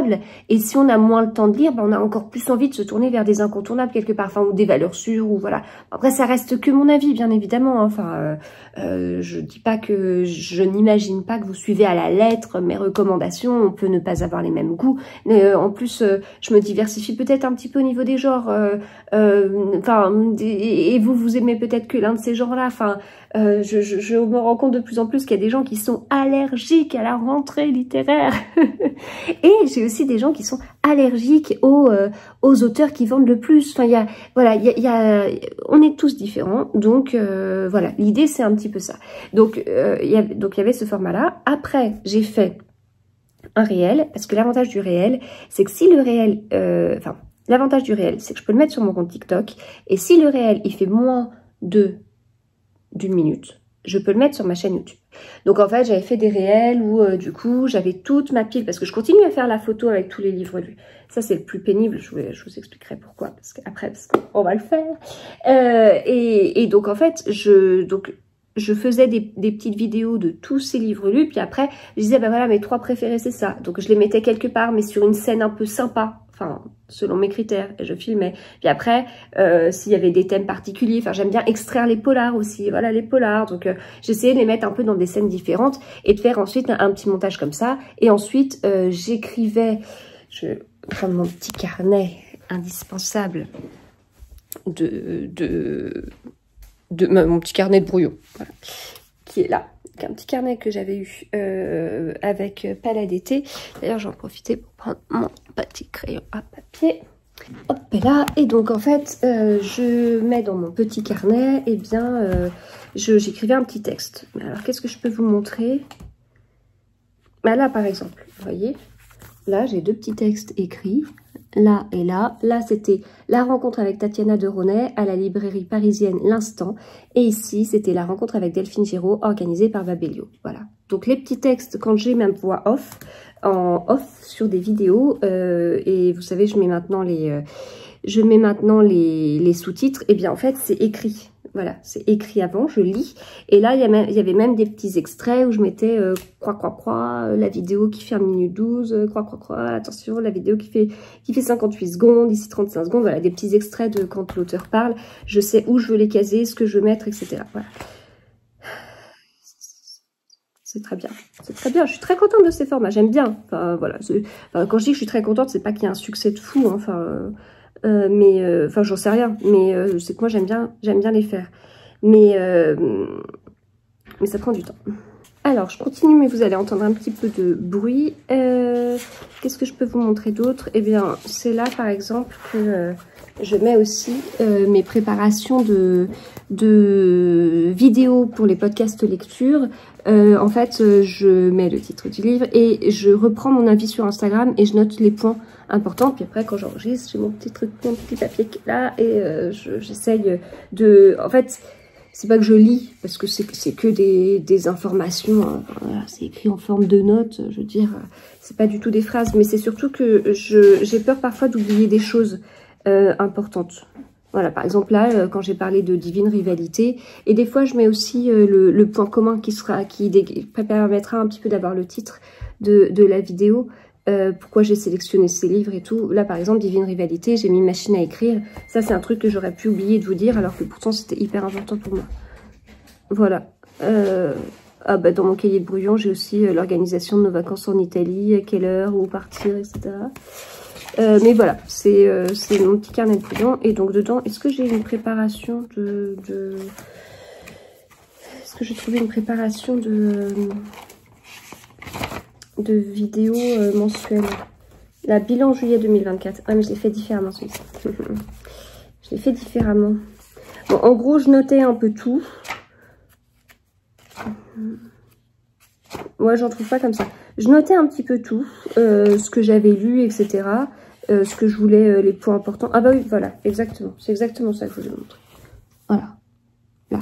Et si on a moins le temps de lire, ben on a encore plus envie de se tourner vers des incontournables quelque part, enfin, ou des valeurs sûres, ou voilà. Après, ça reste que mon avis, bien évidemment. Hein. Enfin, je dis pas que je n'imagine pas que vous suivez à la lettre mes recommandations. On peut ne pas avoir les mêmes goûts. En plus, je me diversifie peut-être un petit peu au niveau des genres. Enfin, et vous aimez peut-être que l'un de ces genres-là. Enfin, je me rends compte de plus en plus qu'il y a des gens qui sont allergiques à la rentrée littéraire. Et j'ai aussi des gens qui sont allergiques aux auteurs qui vendent le plus. Enfin, on est tous différents. Donc, voilà, l'idée, c'est un petit peu ça. Donc, il y avait ce format-là. Après, j'ai fait un réel, parce que l'avantage du réel, c'est que si le réel... l'avantage du réel, c'est que je peux le mettre sur mon compte TikTok. Et si le réel, il fait moins d'une minute, je peux le mettre sur ma chaîne YouTube. Donc en fait, j'avais fait des réels où du coup, j'avais toute ma pile, parce que je continue à faire la photo avec tous les livres lus. Ça, c'est le plus pénible, je vous expliquerai pourquoi, parce qu'on va le faire. Et donc en fait, je faisais des petites vidéos de tous ces livres lus, puis après, je disais, ben voilà, mes 3 préférés, c'est ça. Donc je les mettais quelque part, mais sur une scène un peu sympa, enfin, selon mes critères, et je filmais. Puis après, s'il y avait des thèmes particuliers, enfin, j'aime bien extraire les polars aussi, voilà, les polars. Donc, j'essayais de les mettre un peu dans des scènes différentes et de faire ensuite un petit montage comme ça. Et ensuite, j'écrivais, je vais prendre mon petit carnet indispensable mon petit carnet de brouillon, voilà, qui est là. Un petit carnet que j'avais eu avec Palais d'été. D'ailleurs, j'en profitais pour prendre mon petit crayon à papier. Hop là. Et donc, en fait, je mets dans mon petit carnet, eh bien, j'écrivais un petit texte. Alors, qu'est-ce que je peux vous montrer? Bah là, par exemple, vous voyez, là, j'ai 2 petits textes écrits. Là et là. Là, c'était la rencontre avec Tatiana de Ronay à la librairie parisienne L'Instant. Et ici, c'était la rencontre avec Delphine Giraud organisée par Babelio. Voilà. Donc, les petits textes, quand j'ai ma voix off, en off sur des vidéos, et vous savez, je mets maintenant les sous-titres, et bien, en fait, c'est écrit. Voilà, c'est écrit avant, je lis. Et là, il y avait même des petits extraits où je mettais la vidéo qui fait 1 minute 12, attention, la vidéo qui fait 58 secondes, ici 35 secondes. Voilà, des petits extraits de quand l'auteur parle. Je sais où je veux les caser, ce que je veux mettre, etc. Voilà. C'est très bien. C'est très bien. Je suis très contente de ces formats. J'aime bien. Enfin, voilà. Quand je dis que je suis très contente, c'est pas qu'il y a un succès de fou. Hein, enfin... enfin j'en sais rien, mais c'est que moi j'aime bien les faire, mais ça prend du temps. Alors, je continue, mais vous allez entendre un petit peu de bruit. Qu'est-ce que je peux vous montrer d'autre? Eh bien, c'est là, par exemple, que je mets aussi mes préparations de vidéos pour les podcasts lecture. En fait, je mets le titre du livre et je reprends mon avis sur Instagram et je note les points importants. Puis après, quand j'enregistre, j'ai mon petit truc, mon petit papier qui est là et j'essaye de... En fait... C'est pas que je lis, parce que c'est que des informations, hein. Voilà, c'est écrit en forme de notes, je veux dire, c'est pas du tout des phrases, mais c'est surtout que j'ai peur parfois d'oublier des choses importantes. Voilà, par exemple là, quand j'ai parlé de divine rivalité, et des fois je mets aussi le point commun qui permettra un petit peu d'avoir le titre de la vidéo. Pourquoi j'ai sélectionné ces livres et tout. Là, par exemple, Divine Rivalité, j'ai mis machine à écrire. Ça, c'est un truc que j'aurais pu oublier de vous dire, alors que pourtant, c'était hyper important pour moi. Voilà. Dans mon cahier de brouillon, j'ai aussi l'organisation de nos vacances en Italie, à quelle heure, où partir, etc. Mais voilà, c'est mon petit carnet de brouillon. Et donc, dedans, est-ce que j'ai une préparation Est-ce que j'ai trouvé une préparation de vidéos mensuelles? La bilan juillet 2024. Ah, mais je l'ai fait différemment, celui-ci. Je l'ai fait différemment. Bon, en gros, je notais un peu tout. Moi, j'en trouve pas comme ça. Je notais un petit peu tout. Ce que j'avais lu, etc. Ce que je voulais, les points importants. Ah bah oui, voilà, exactement. C'est exactement ça que je vous montre. Voilà. Là.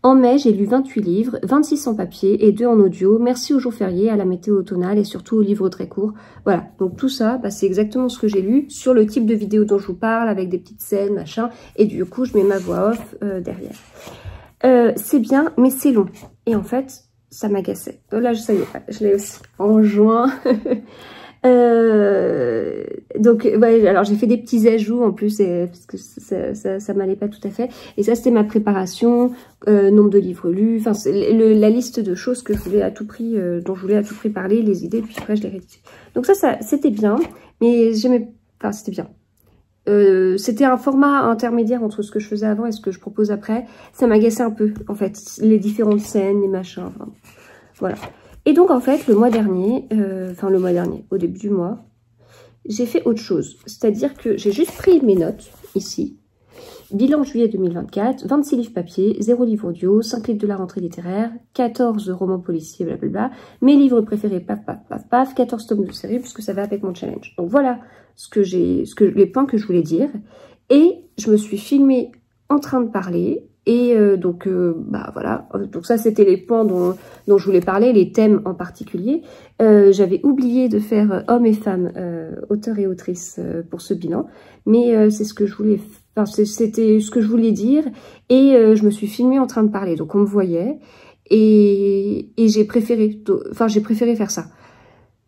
En mai, j'ai lu 28 livres, 26 en papier et 2 en audio. Merci aux jours fériés, à la météo automnale et surtout aux livres très courts. Voilà, donc tout ça, bah, c'est exactement ce que j'ai lu sur le type de vidéo dont je vous parle, avec des petites scènes, machin. Et du coup, je mets ma voix off derrière. C'est bien, mais c'est long. Et en fait, ça m'agaçait. Là, ça y est, je l'ai aussi en juin. Donc ouais, alors j'ai fait des petits ajouts en plus parce que ça m'allait pas tout à fait, et ça c'était ma préparation, nombre de livres lus, enfin la liste de choses que je voulais à tout prix, dont je voulais à tout prix parler, les idées, puis après je les rédigé. Donc ça c'était bien, mais j'aimais, enfin c'était bien, c'était un format intermédiaire entre ce que je faisais avant et ce que je propose après. Ça m'agaçait un peu en fait, les différentes scènes, les machins, enfin, voilà. Et donc, en fait, le mois dernier, au début du mois, j'ai fait autre chose. C'est-à-dire que j'ai juste pris mes notes, ici. Bilan juillet 2024, 26 livres papier, 0 livre audio, 5 livres de la rentrée littéraire, 14 romans policiers, blablabla. Mes livres préférés, paf, paf, paf, paf, 14 tomes de série, puisque ça va avec mon challenge. Donc voilà les points que je voulais dire. Et je me suis filmée en train de parler. Et donc voilà, donc ça c'était les points dont je voulais parler, les thèmes en particulier. J'avais oublié de faire hommes et femmes, auteurs et autrices pour ce bilan, mais c'est ce que je voulais, enfin c'était ce que je voulais dire, et je me suis filmée en train de parler, donc on me voyait, et j'ai préféré faire ça.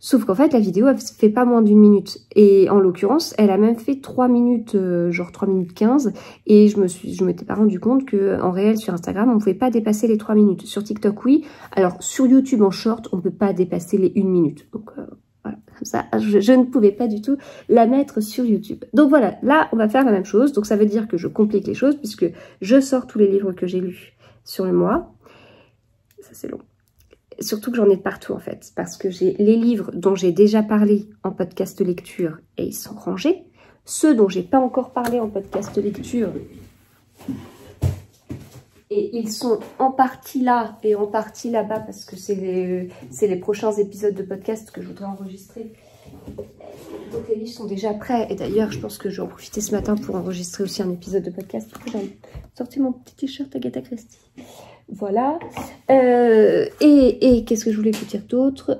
Sauf qu'en fait, la vidéo, elle fait pas moins d'1 minute. Et en l'occurrence, elle a même fait 3 minutes, genre 3 minutes 15. Et je m'étais pas rendu compte que en réel, sur Instagram, on pouvait pas dépasser les 3 minutes. Sur TikTok, oui. Alors, sur YouTube, en short, on peut pas dépasser les 1 minute. Donc, voilà. Comme ça, je ne pouvais pas du tout la mettre sur YouTube. Donc voilà, là, on va faire la même chose. Donc, ça veut dire que je complique les choses puisque je sors tous les livres que j'ai lus sur le mois. Ça, c'est long. Surtout que j'en ai de partout en fait, parce que j'ai les livres dont j'ai déjà parlé en podcast lecture et ils sont rangés. Ceux dont j'ai pas encore parlé en podcast lecture, et ils sont en partie là et en partie là-bas parce que c'est les prochains épisodes de podcast que je voudrais enregistrer. Donc les livres sont déjà prêts, et d'ailleurs je pense que je vais en profiter ce matin pour enregistrer aussi un épisode de podcast. Du coup j'ai sorti mon petit t-shirt Agatha Christie. Voilà. Et qu'est-ce que je voulais vous dire d'autre?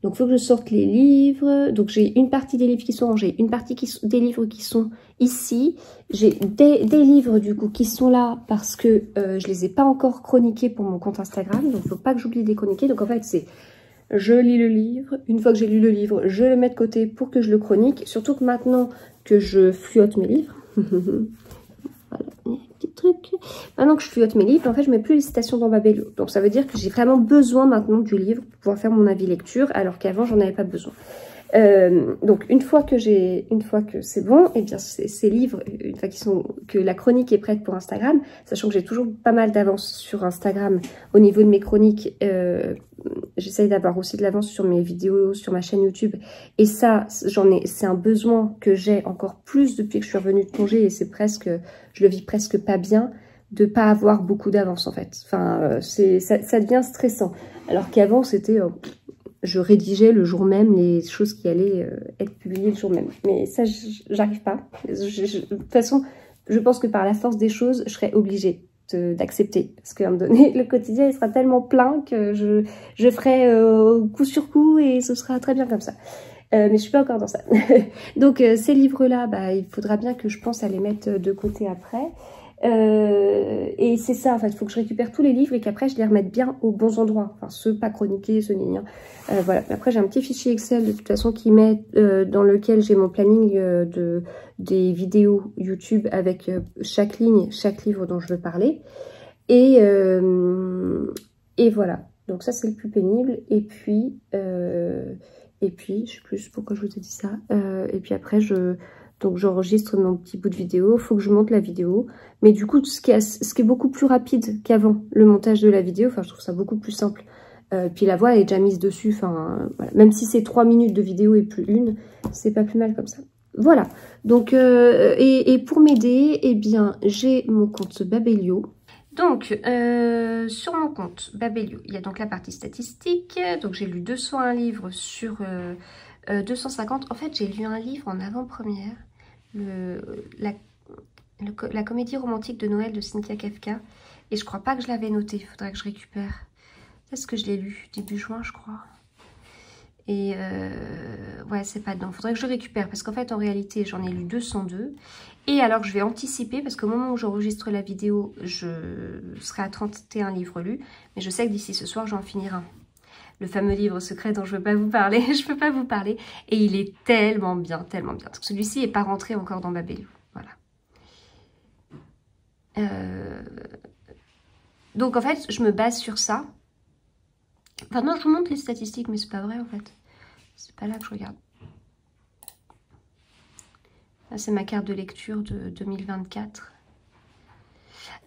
Donc, il faut que je sorte les livres. Donc, j'ai une partie des livres qui sont rangés, une partie des livres qui sont ici. J'ai des livres, du coup, qui sont là parce que je les ai pas encore chroniqués pour mon compte Instagram. Donc, il ne faut pas que j'oublie de les chroniquer. Donc, en fait, c'est je lis le livre. Une fois que j'ai lu le livre, je le mets de côté pour que je le chronique. Surtout que maintenant que je fluote mes livres... Voilà, petit truc. Maintenant que je fluote mes livres, en fait, je mets plus les citations dans Babelio. Donc, ça veut dire que j'ai vraiment besoin maintenant du livre pour pouvoir faire mon avis lecture, alors qu'avant, j'en avais pas besoin. Donc une fois que c'est bon, et bien ces livres, une fois que la chronique est prête pour Instagram, sachant que j'ai toujours pas mal d'avance sur Instagram au niveau de mes chroniques, j'essaye d'avoir aussi de l'avance sur mes vidéos, sur ma chaîne YouTube, et ça c'est un besoin que j'ai encore plus depuis que je suis revenue de congé, et je le vis presque pas bien de pas avoir beaucoup d'avance en fait. Enfin ça devient stressant, alors qu'avant c'était je rédigeais le jour même les choses qui allaient être publiées le jour même. Mais ça, j'arrive pas. De toute façon, je pense que par la force des choses, je serais obligée d'accepter. Parce qu'à un moment donné, le quotidien, il sera tellement plein que je ferai coup sur coup et ce sera très bien comme ça. Mais je suis pas encore dans ça. Donc, ces livres-là, bah, il faudra bien que je pense à les mettre de côté après. Et c'est ça, en fait, il faut que je récupère tous les livres et qu'après je les remette bien aux bons endroits, enfin ceux pas chroniqués, ceux ni. Voilà. Après j'ai un petit fichier Excel de toute façon qui met dans lequel j'ai mon planning des vidéos YouTube avec chaque ligne, chaque livre dont je veux parler, et voilà. Donc ça c'est le plus pénible. Et puis je sais plus pourquoi je vous ai dit ça. Et puis après donc j'enregistre mon petit bout de vidéo, il faut que je monte la vidéo. Mais du coup, ce qui est beaucoup plus rapide qu'avant, le montage de la vidéo, enfin je trouve ça beaucoup plus simple. Puis la voix est déjà mise dessus, enfin voilà. Même si c'est 3 minutes de vidéo et plus une, c'est pas plus mal comme ça. Voilà, donc et pour m'aider, eh bien j'ai mon compte Babelio. Donc, sur mon compte Babelio, il y a donc la partie statistique. Donc j'ai lu 201 livres sur 250. En fait, j'ai lu un livre en avant-première. La comédie romantique de Noël de Cynthia Kafka. Et je crois pas que je l'avais noté. Il faudrait que je récupère. Est-ce que je l'ai lu début juin, je crois. Et ouais, c'est pas dedans. Il faudrait que je le récupère. Parce qu'en fait, en réalité, j'en ai lu 202. Et alors, je vais anticiper. Parce qu'au moment où j'enregistre la vidéo, je serai à 31 livres lus. Mais je sais que d'ici ce soir, j'en finirai un. Le fameux livre secret dont je ne veux pas vous parler. Je ne peux pas vous parler. Et il est tellement bien, tellement bien. Celui-ci n'est pas rentré encore dans Babelio. Voilà. Donc en fait, je me base sur ça. Enfin non, je vous montre les statistiques, mais c'est pas vrai en fait. C'est pas là que je regarde. Là, c'est ma carte de lecture de 2024.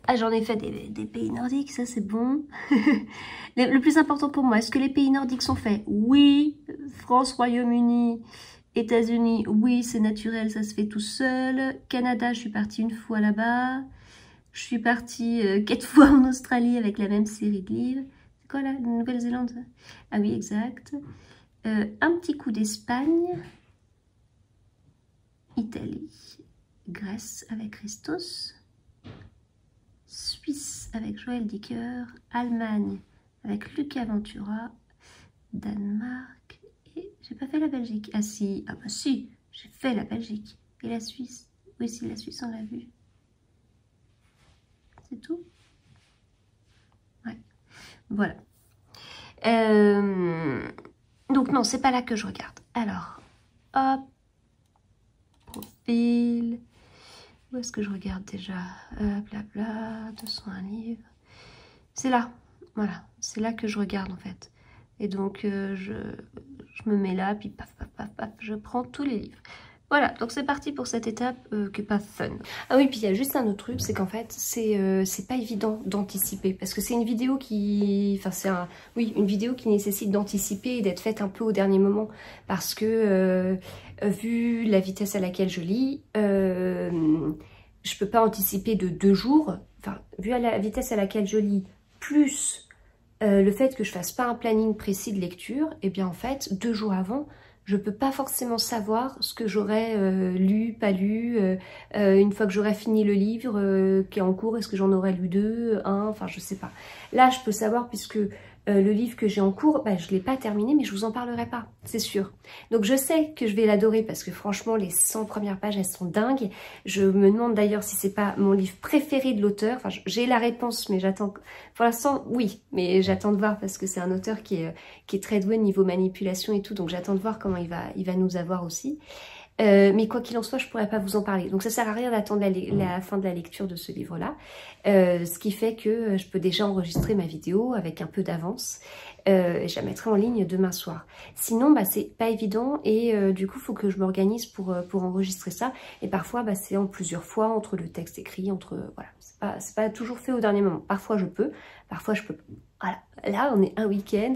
Ah, j'en ai fait des pays nordiques, ça c'est bon. Le plus important pour moi, est-ce que les pays nordiques sont faits? Oui. France, Royaume-Uni, États-Unis, oui, c'est naturel, ça se fait tout seul. Canada, je suis partie une fois là-bas. Je suis partie 4 fois en Australie avec la même série de livres. C'est quoi là, Nouvelle-Zélande? Ah oui, exact. Un petit coup d'Espagne. Italie. Grèce avec Christos. Suisse avec Joël Dicker. Allemagne avec Luca Ventura. Danemark. Et j'ai pas fait la Belgique. Ah si, ah bah si, j'ai fait la Belgique. Et la Suisse. Oui, si, la Suisse, on l'a vu. C'est tout? Ouais. Voilà. Donc non, c'est pas là que je regarde. Alors, hop. Profil. Où est-ce que je regarde déjà? Blabla, 201 livres. C'est là. Voilà. C'est là que je regarde en fait. Et donc, je me mets là, puis paf, paf, paf, paf, je prends tous les livres. Voilà, donc c'est parti pour cette étape qui est pas fun. Ah oui, puis il y a juste un autre truc, c'est qu'en fait, c'est pas évident d'anticiper. Parce que c'est une vidéo qui... Enfin, oui, une vidéo qui nécessite d'anticiper et d'être faite un peu au dernier moment. Parce que, vu la vitesse à laquelle je lis, je peux pas anticiper de 2 jours. Enfin, vu à la vitesse à laquelle je lis, plus le fait que je fasse pas un planning précis de lecture, et bien en fait, 2 jours avant... Je peux pas forcément savoir ce que j'aurais lu, pas lu, une fois que j'aurai fini le livre qui est en cours, est-ce que j'en aurais lu 2, 1, enfin je sais pas. Là je peux savoir puisque le livre que j'ai en cours, bah, je l'ai pas terminé mais je vous en parlerai pas, c'est sûr. Donc je sais que je vais l'adorer parce que franchement les 100 premières pages elles sont dingues. Je me demande d'ailleurs si c'est pas mon livre préféré de l'auteur, enfin j'ai la réponse mais j'attends, pour l'instant oui, mais j'attends de voir parce que c'est un auteur qui est très doué niveau manipulation et tout, donc j'attends de voir comment il va nous avoir aussi. Mais quoi qu'il en soit, je pourrais pas vous en parler. Donc ça sert à rien d'attendre la fin de la lecture de ce livre-là. Ce qui fait que je peux déjà enregistrer ma vidéo avec un peu d'avance. Je la mettrai en ligne demain soir. Sinon, bah, c'est pas évident et du coup, il faut que je m'organise pour enregistrer ça. Et parfois, bah, c'est en plusieurs fois, entre le texte écrit, voilà. C'est pas toujours fait au dernier moment. Parfois, je peux, parfois, je peux pas. Voilà. Là, on est un week-end,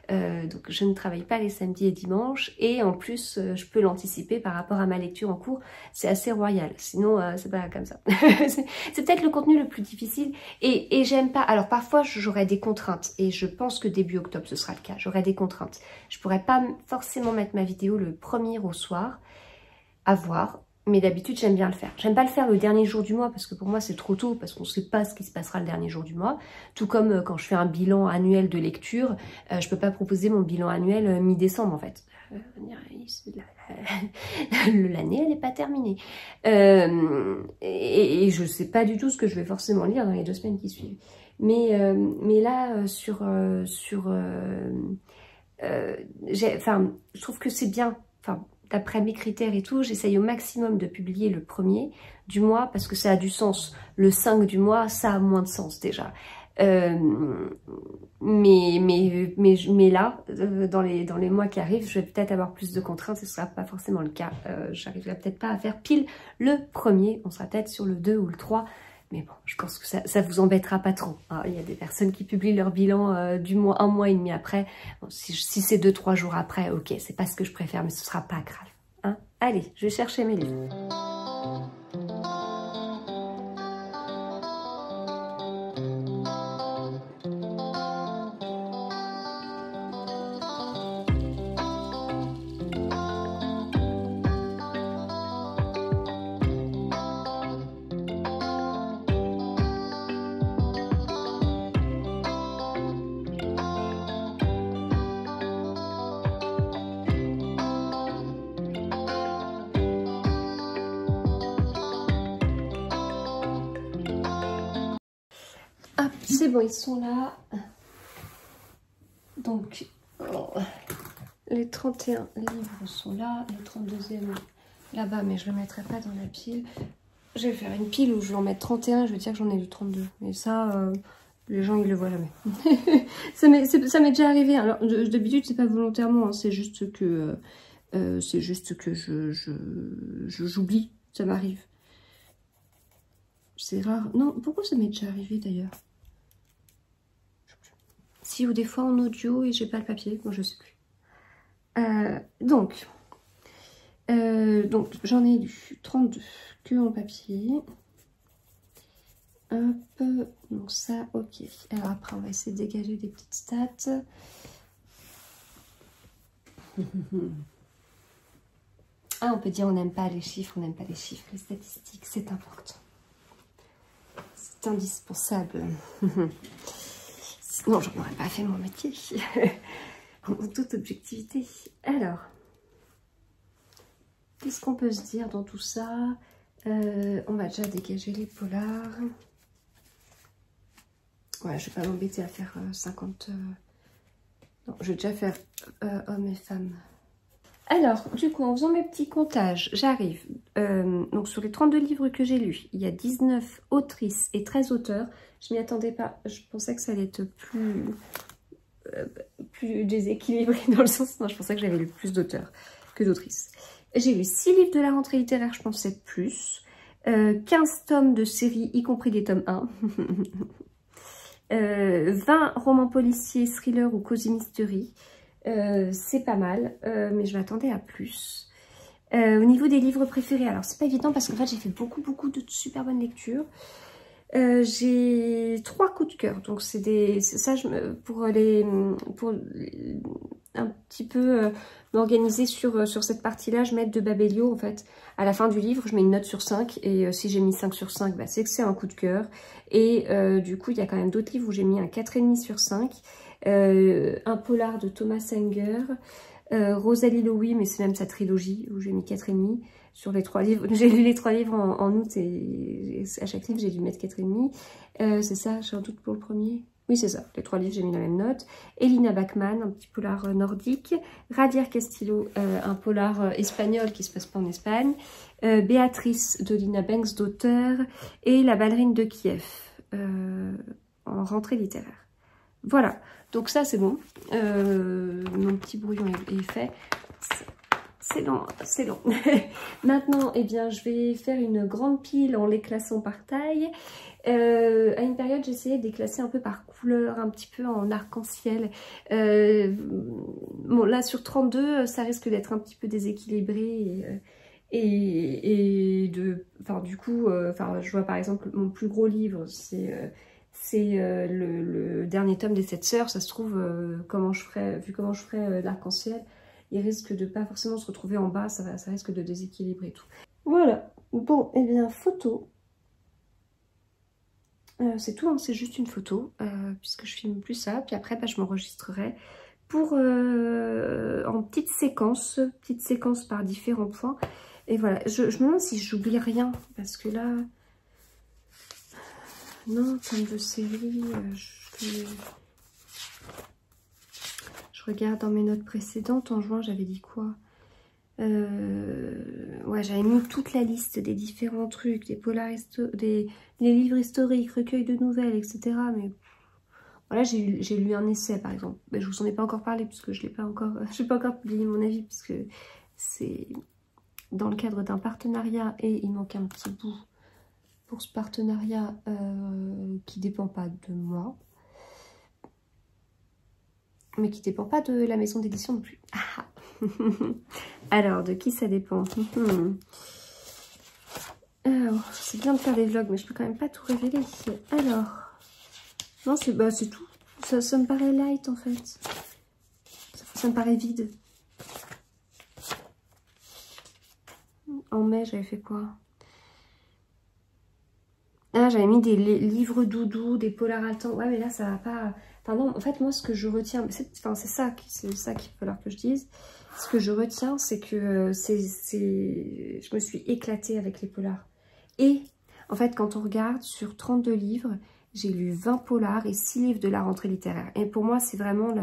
donc je ne travaille pas les samedis et dimanches. Et en plus, je peux l'anticiper par rapport à ma lecture en cours. C'est assez royal. Sinon, c'est pas comme ça. C'est peut-être le contenu le plus difficile. Et j'aime pas... Alors, parfois, j'aurai des contraintes. Et je pense que début octobre, ce sera le cas. J'aurai des contraintes. Je pourrais pas forcément mettre ma vidéo le 1er au soir. À voir. Mais d'habitude, j'aime bien le faire. J'aime pas le faire le dernier jour du mois parce que pour moi, c'est trop tôt parce qu'on sait pas ce qui se passera le dernier jour du mois. Tout comme quand je fais un bilan annuel de lecture, je peux pas proposer mon bilan annuel mi-décembre en fait. L'année, elle n'est pas terminée. Et je sais pas du tout ce que je vais forcément lire dans les 2 semaines qui suivent. Mais là, je trouve que c'est bien. D'après mes critères et tout, j'essaye au maximum de publier le 1er du mois parce que ça a du sens. Le 5 du mois, ça a moins de sens déjà. Mais là, dans les mois qui arrivent, je vais peut-être avoir plus de contraintes, ce ne sera pas forcément le cas. J'arriverai peut-être pas à faire pile le 1er, on sera peut-être sur le 2 ou le 3. Mais bon, je pense que ça vous embêtera pas trop. Hein. Il y a des personnes qui publient leur bilan du mois, 1 mois et demi après. Bon, si c'est 2-3 jours après, ok, c'est pas ce que je préfère, mais ce sera pas grave. Hein. Allez, je vais chercher mes livres. Hop, c'est bon, ils sont là. Donc, les 31 livres sont là. Le 32e là-bas, mais je ne le mettrai pas dans la pile. Je vais faire une pile où je vais en mettre 31. Je vais dire que j'en ai du 32. Mais ça, les gens, ils le voient jamais. ça m'est déjà arrivé. Alors, d'habitude, c'est pas volontairement. Hein, c'est juste que j'oublie. Ça m'arrive. C'est rare. Non, pourquoi ça m'est déjà arrivé d'ailleurs? Si ou des fois en audio et j'ai pas le papier, moi je sais plus. Donc j'en ai lu 32 que en papier. Hop, donc ça, ok. Alors après on va essayer de dégager des petites stats. Ah, on peut dire on n'aime pas les chiffres, on n'aime pas les chiffres, les statistiques, c'est important. C'est indispensable. Sinon, je n'aurais pas fait mon métier. En toute objectivité. Alors, qu'est-ce qu'on peut se dire dans tout ça? On va déjà dégager les polars. Ouais, je vais pas m'embêter à faire 50... Non, je vais déjà faire hommes et femmes. Alors, du coup, en faisant mes petits comptages, j'arrive. Donc, sur les 32 livres que j'ai lus, il y a 19 autrices et 13 auteurs. Je m'y attendais pas. Je pensais que ça allait être plus déséquilibré dans le sens... Non, je pensais que j'avais lu plus d'auteurs que d'autrices. J'ai lu 6 livres de la rentrée littéraire, je pensais plus. 15 tomes de série, y compris des tomes 1. 20 romans policiers, thrillers ou cosy mystery. C'est pas mal, mais je m'attendais à plus. Au niveau des livres préférés, alors c'est pas évident parce qu'en fait j'ai fait beaucoup de super bonnes lectures. J'ai 3 coups de cœur, donc c'est ça pour un petit peu m'organiser sur cette partie-là. Je mets de Babelio en fait. À la fin du livre, je mets une note sur 5 et si j'ai mis 5 sur 5, bah, c'est que c'est un coup de cœur. Et du coup, il y a quand même d'autres livres où j'ai mis un 4,5 sur 5. Un polar de Thomas Sanger, Rosalie Lowy, mais c'est même sa trilogie où j'ai mis 4,5 sur les 3 livres. J'ai lu les 3 livres en août et à chaque livre j'ai dû mettre 4,5. C'est ça, j'ai un doute pour le premier. Oui, c'est ça, les 3 livres, j'ai mis la même note. Elina Bachmann, un petit polar nordique. Radier Castillo, un polar espagnol qui se passe pas en Espagne. Béatrice de Lina Banks, d'auteur. Et La ballerine de Kiev, en rentrée littéraire. Voilà, donc ça c'est bon. Mon petit brouillon est fait. C'est long, c'est long. Maintenant, eh bien, je vais faire une grande pile en les classant par taille. À une période, j'essayais de les classer un peu par couleur, un petit peu en arc-en-ciel. Bon, là, sur 32, ça risque d'être un petit peu déséquilibré. Du coup, je vois par exemple mon plus gros livre, c'est le dernier tome des 7 sœurs. Ça se trouve, vu comment je ferai l'arc-en-ciel, il risque de pas forcément se retrouver en bas, ça risque de déséquilibrer tout. Voilà, bon, et bien, photo. C'est tout, hein, c'est juste une photo, puisque je filme plus ça, puis après, je m'enregistrerai pour en petites séquences par différents points. Et voilà, je me demande si j'oublie rien, parce que là, non, comme de série, je regarde dans mes notes précédentes, en juin, j'avais dit quoi? Ouais, j'avais mis toute la liste des différents trucs, des les livres historiques, recueils de nouvelles, etc. Mais voilà, j'ai lu un essai, par exemple. Mais je vous en ai pas encore parlé, puisque je n'ai pas encore publié mon avis, puisque c'est dans le cadre d'un partenariat, et il manque un petit bout pour ce partenariat qui dépend pas de moi, mais qui dépend pas de la maison d'édition non plus. Ah. Alors, de qui ça dépend? Alors, c'est bien de faire des vlogs, mais je peux quand même pas tout révéler. Alors, non, c'est tout. Ça me paraît light en fait. Ça me paraît vide. En mai, j'avais fait quoi? Ah, j'avais mis des livres doudous, des polars à temps. Ouais, mais là, ça va pas... Enfin non, en fait, moi, ce que je retiens... c'est ça qu'il va falloir que je dise. Ce que je retiens, c'est que je me suis éclatée avec les polars. Et, en fait, quand on regarde, sur 32 livres, j'ai lu 20 polars et 6 livres de la rentrée littéraire. Et pour moi, c'est vraiment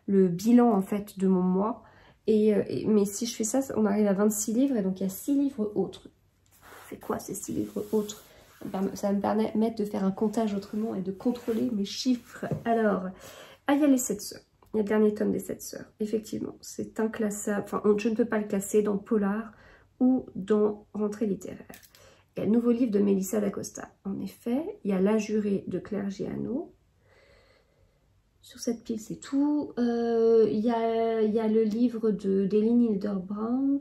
le bilan, en fait, de mon mois. Mais si je fais ça, on arrive à 26 livres, et donc il y a 6 livres autres. C'est quoi ces 6 livres autres? Ça va me permettre de faire un comptage autrement et de contrôler mes chiffres. Alors, il y a les 7 sœurs. Il y a le dernier tome des 7 sœurs. Effectivement, c'est inclassable. Enfin, je ne peux pas le classer dans Polar ou dans Rentrée littéraire. Il y a le nouveau livre de Mélissa d'Acosta. En effet, il y a La jurée de Claire Giano. Sur cette pile, c'est tout. Il y a le livre d'Eline Hilderbrand.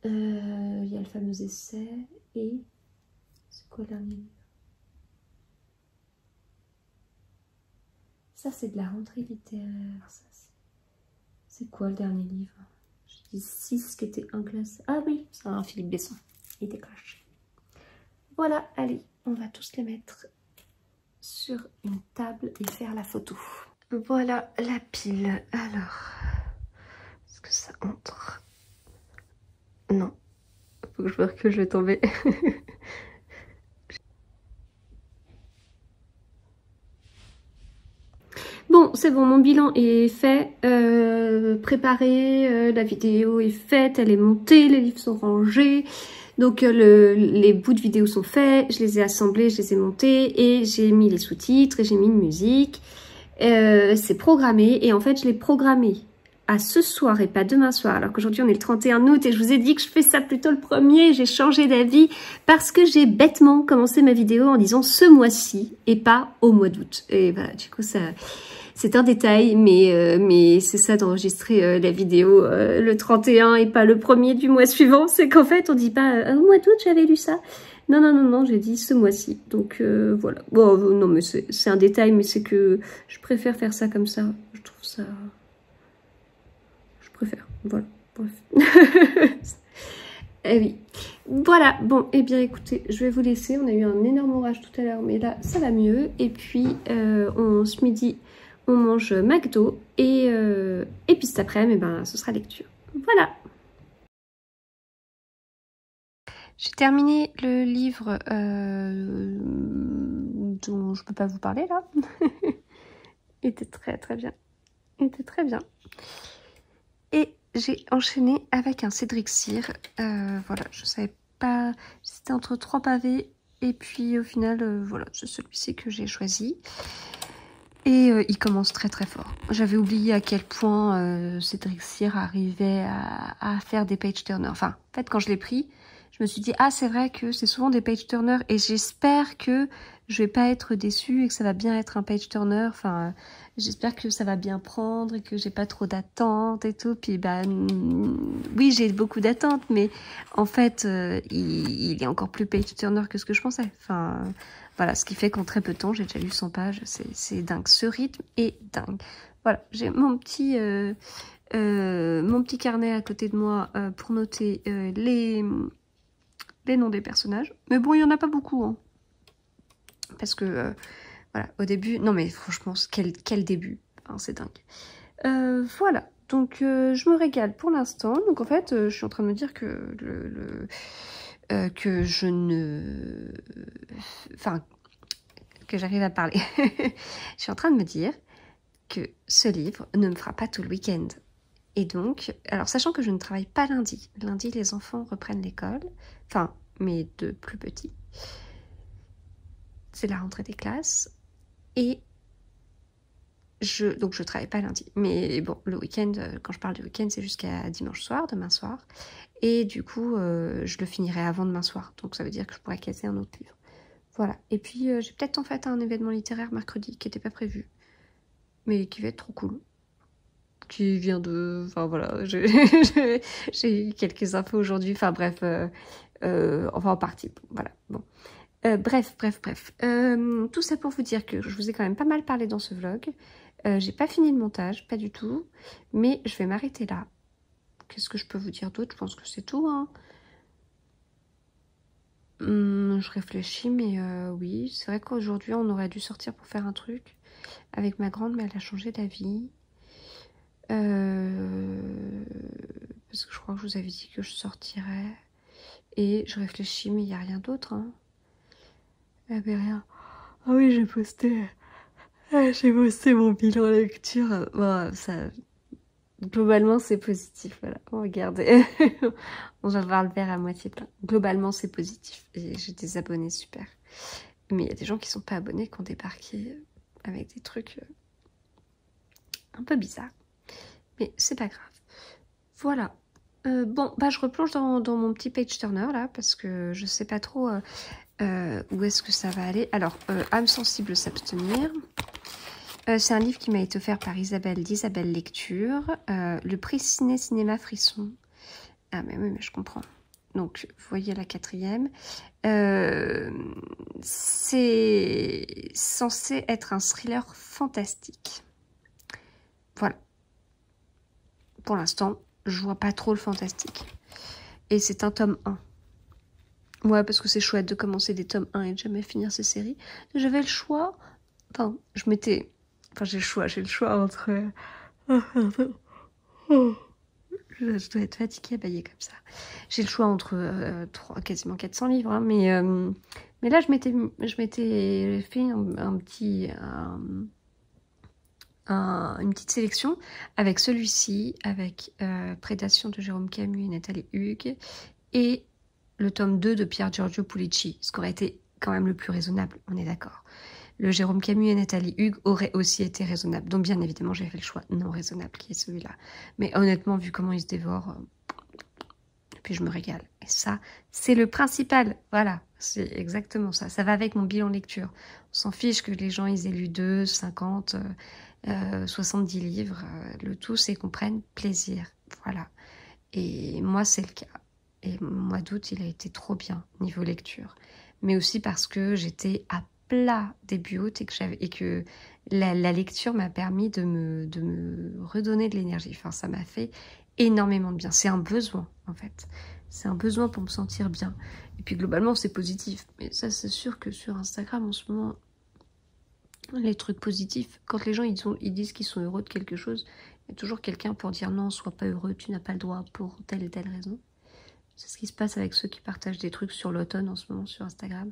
Il y a le fameux essai. Et c'est quoi le dernier livre? Ça, c'est de la rentrée littéraire. C'est quoi le dernier livre? Je dis 6 qui était inclassé. Ah oui, c'est un Philippe Besson. Il était caché. Voilà, allez, on va tous les mettre sur une table et faire la photo. Voilà la pile. Alors, est-ce que ça entre? Non. Faut que je vois que je vais tomber. Bon, c'est bon, mon bilan est fait, préparé, la vidéo est faite, elle est montée, les livres sont rangés. Donc les bouts de vidéo sont faits, je les ai assemblés, je les ai montés et j'ai mis les sous-titres et j'ai mis une musique. C'est programmé et en fait je l'ai programmé à ce soir et pas demain soir, alors qu'aujourd'hui on est le 31 août et je vous ai dit que je fais ça plutôt le 1er. J'ai changé d'avis parce que j'ai bêtement commencé ma vidéo en disant ce mois-ci et pas au mois d'août. Et voilà, du coup ça... C'est un détail, mais c'est ça d'enregistrer la vidéo le 31 et pas le 1er du mois suivant. C'est qu'en fait, on dit pas au mois d'août, j'avais lu ça. Non, non, non, non, j'ai dit ce mois-ci. Donc voilà. Bon, non, mais c'est un détail, mais c'est que je préfère faire ça comme ça. Je trouve ça... Je préfère. Voilà. Bref. Eh oui. Voilà. Bon, eh bien, écoutez, je vais vous laisser. On a eu un énorme orage tout à l'heure, mais là, ça va mieux. Et puis, ce midi... on mange McDo et puis cet après-midi, ce sera lecture. Voilà. J'ai terminé le livre dont je peux pas vous parler là. était très très bien. Était très bien. Et j'ai enchaîné avec un Cédric Cyr. Voilà, je savais pas... C'était entre 3 pavés. Et puis au final, voilà, c'est celui-ci que j'ai choisi. Et il commence très très fort. J'avais oublié à quel point Cédric Cyr arrivait à faire des page turners. Enfin, en fait, quand je l'ai pris, je me suis dit, ah, c'est vrai que c'est souvent des page turners. Et j'espère que je vais pas être déçue et que ça va bien être un page turner. Enfin, j'espère que ça va bien prendre et que j'ai pas trop d'attentes et tout. Puis, bah, oui, j'ai beaucoup d'attentes, mais en fait, il est encore plus page turner que ce que je pensais. Enfin... Voilà, ce qui fait qu'en très peu de temps, j'ai déjà lu 100 pages. C'est dingue. Ce rythme est dingue. Voilà, j'ai mon petit carnet à côté de moi pour noter les noms des personnages. Mais bon, il n'y en a pas beaucoup. Hein. Parce que, voilà, au début... Non, mais franchement, quel début. Enfin, c'est dingue. Voilà. Donc, je me régale pour l'instant. Donc, en fait, je suis en train de me dire que que je ne... Enfin, que j'arrive à parler. Je suis en train de me dire que ce livre ne me fera pas tout le week-end. Et donc, alors sachant que je ne travaille pas lundi. Lundi, les enfants reprennent l'école. Enfin, mes 2 plus petits. C'est la rentrée des classes. Et donc je travaille pas lundi. Mais bon, le week-end, quand je parle de week-end, c'est jusqu'à dimanche soir, demain soir. Et du coup, je le finirai avant demain soir. Donc ça veut dire que je pourrais casser un autre livre. Voilà. Et puis, j'ai peut-être en fait un événement littéraire mercredi qui n'était pas prévu. Mais qui va être trop cool. Qui vient de... Enfin voilà, j'ai eu quelques infos aujourd'hui. Enfin bref, enfin en partie. Voilà, bon. Bref. Tout ça pour vous dire que je vous ai quand même pas mal parlé dans ce vlog. J'ai pas fini le montage, pas du tout. Mais je vais m'arrêter là. Qu'est-ce que je peux vous dire d'autre? Je pense que c'est tout. Hein. Je réfléchis, mais oui. C'est vrai qu'aujourd'hui, on aurait dû sortir pour faire un truc avec ma grande, mais elle a changé d'avis. Parce que je crois que je vous avais dit que je sortirais. Et je réfléchis, mais il n'y a rien d'autre. Hein. Ah ben rien. Ah oui, j'ai posté mon bilan lecture. Bon, ça... Globalement, c'est positif. Voilà, regardez. On va voir le verre à moitié plein. Globalement, c'est positif. Et j'ai des abonnés super. Mais il y a des gens qui sont pas abonnés, qui ont débarqué avec des trucs un peu bizarres. Mais c'est pas grave. Voilà. Bon, bah je replonge dans mon petit page turner là, parce que je sais pas trop où est-ce que ça va aller. Alors, âme sensible s'abstenir. C'est un livre qui m'a été offert par Isabelle d'Isabelle Lecture. Le prix Cinéma Frisson. Ah mais oui, mais je comprends. Donc, vous voyez la 4e. C'est censé être un thriller fantastique. Voilà. Pour l'instant, je vois pas trop le fantastique. Et c'est un tome 1. Ouais, parce que c'est chouette de commencer des tomes 1 et de jamais finir ces séries. J'avais le choix... Enfin, j'ai le choix entre... Je dois être fatiguée à bailler comme ça. J'ai le choix entre quasiment 400 livres. Hein, mais là, je m'étais fait une petite sélection avec celui-ci, avec Prédation de Jérôme Camus et Nathalie Hugues, et le tome 2 de Pier Giorgio Pulici, ce qui aurait été quand même le plus raisonnable, on est d'accord. Le Jérôme Camus et Nathalie Hugues aurait aussi été raisonnable. Donc bien évidemment, j'ai fait le choix non raisonnable, qui est celui-là. Mais honnêtement, vu comment ils se dévorent, puis je me régale. Et ça, c'est le principal. Voilà, c'est exactement ça. Ça va avec mon bilan lecture. On s'en fiche que les gens, ils aient lu 2, 50, 70 livres. Le tout, c'est qu'on prenne plaisir. Voilà. Et moi, c'est le cas. Et le mois d'août, il a été trop bien niveau lecture. Mais aussi parce que j'étais à plat début août et que la lecture m'a permis de me redonner de l'énergie. Enfin, ça m'a fait énormément de bien. C'est un besoin, en fait. C'est un besoin pour me sentir bien. Et puis, globalement, c'est positif. Mais ça, c'est sûr que sur Instagram, en ce moment, les trucs positifs, quand les gens ils disent qu'ils sont heureux de quelque chose, il y a toujours quelqu'un pour dire non, sois pas heureux, tu n'as pas le droit pour telle et telle raison. C'est ce qui se passe avec ceux qui partagent des trucs sur l'automne en ce moment sur Instagram.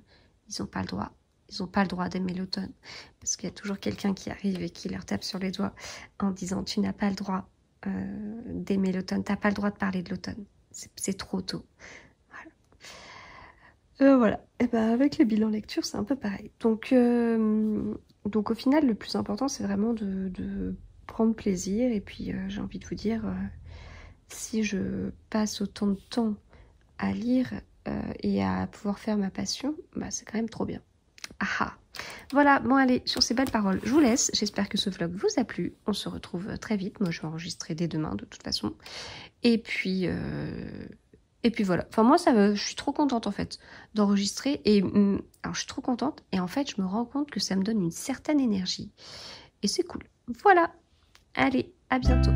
Ils n'ont pas le droit. Ils n'ont pas le droit d'aimer l'automne. Parce qu'il y a toujours quelqu'un qui arrive et qui leur tape sur les doigts en disant tu n'as pas le droit d'aimer l'automne, tu n'as pas le droit de parler de l'automne. C'est trop tôt. Voilà. Et ben avec les bilans lecture, c'est un peu pareil. Donc au final, le plus important, c'est vraiment de prendre plaisir. Et puis, j'ai envie de vous dire, si je passe autant de temps à lire et à pouvoir faire ma passion, bah, c'est quand même trop bien. Ah. Voilà, bon allez, sur ces belles paroles, je vous laisse. J'espère que ce vlog vous a plu. On se retrouve très vite. Moi, je vais enregistrer dès demain, de toute façon. Et puis voilà. Enfin, moi, je suis trop contente, en fait, d'enregistrer. Et alors, je suis trop contente. Et en fait, je me rends compte que ça me donne une certaine énergie. Et c'est cool. Voilà. Allez, à bientôt.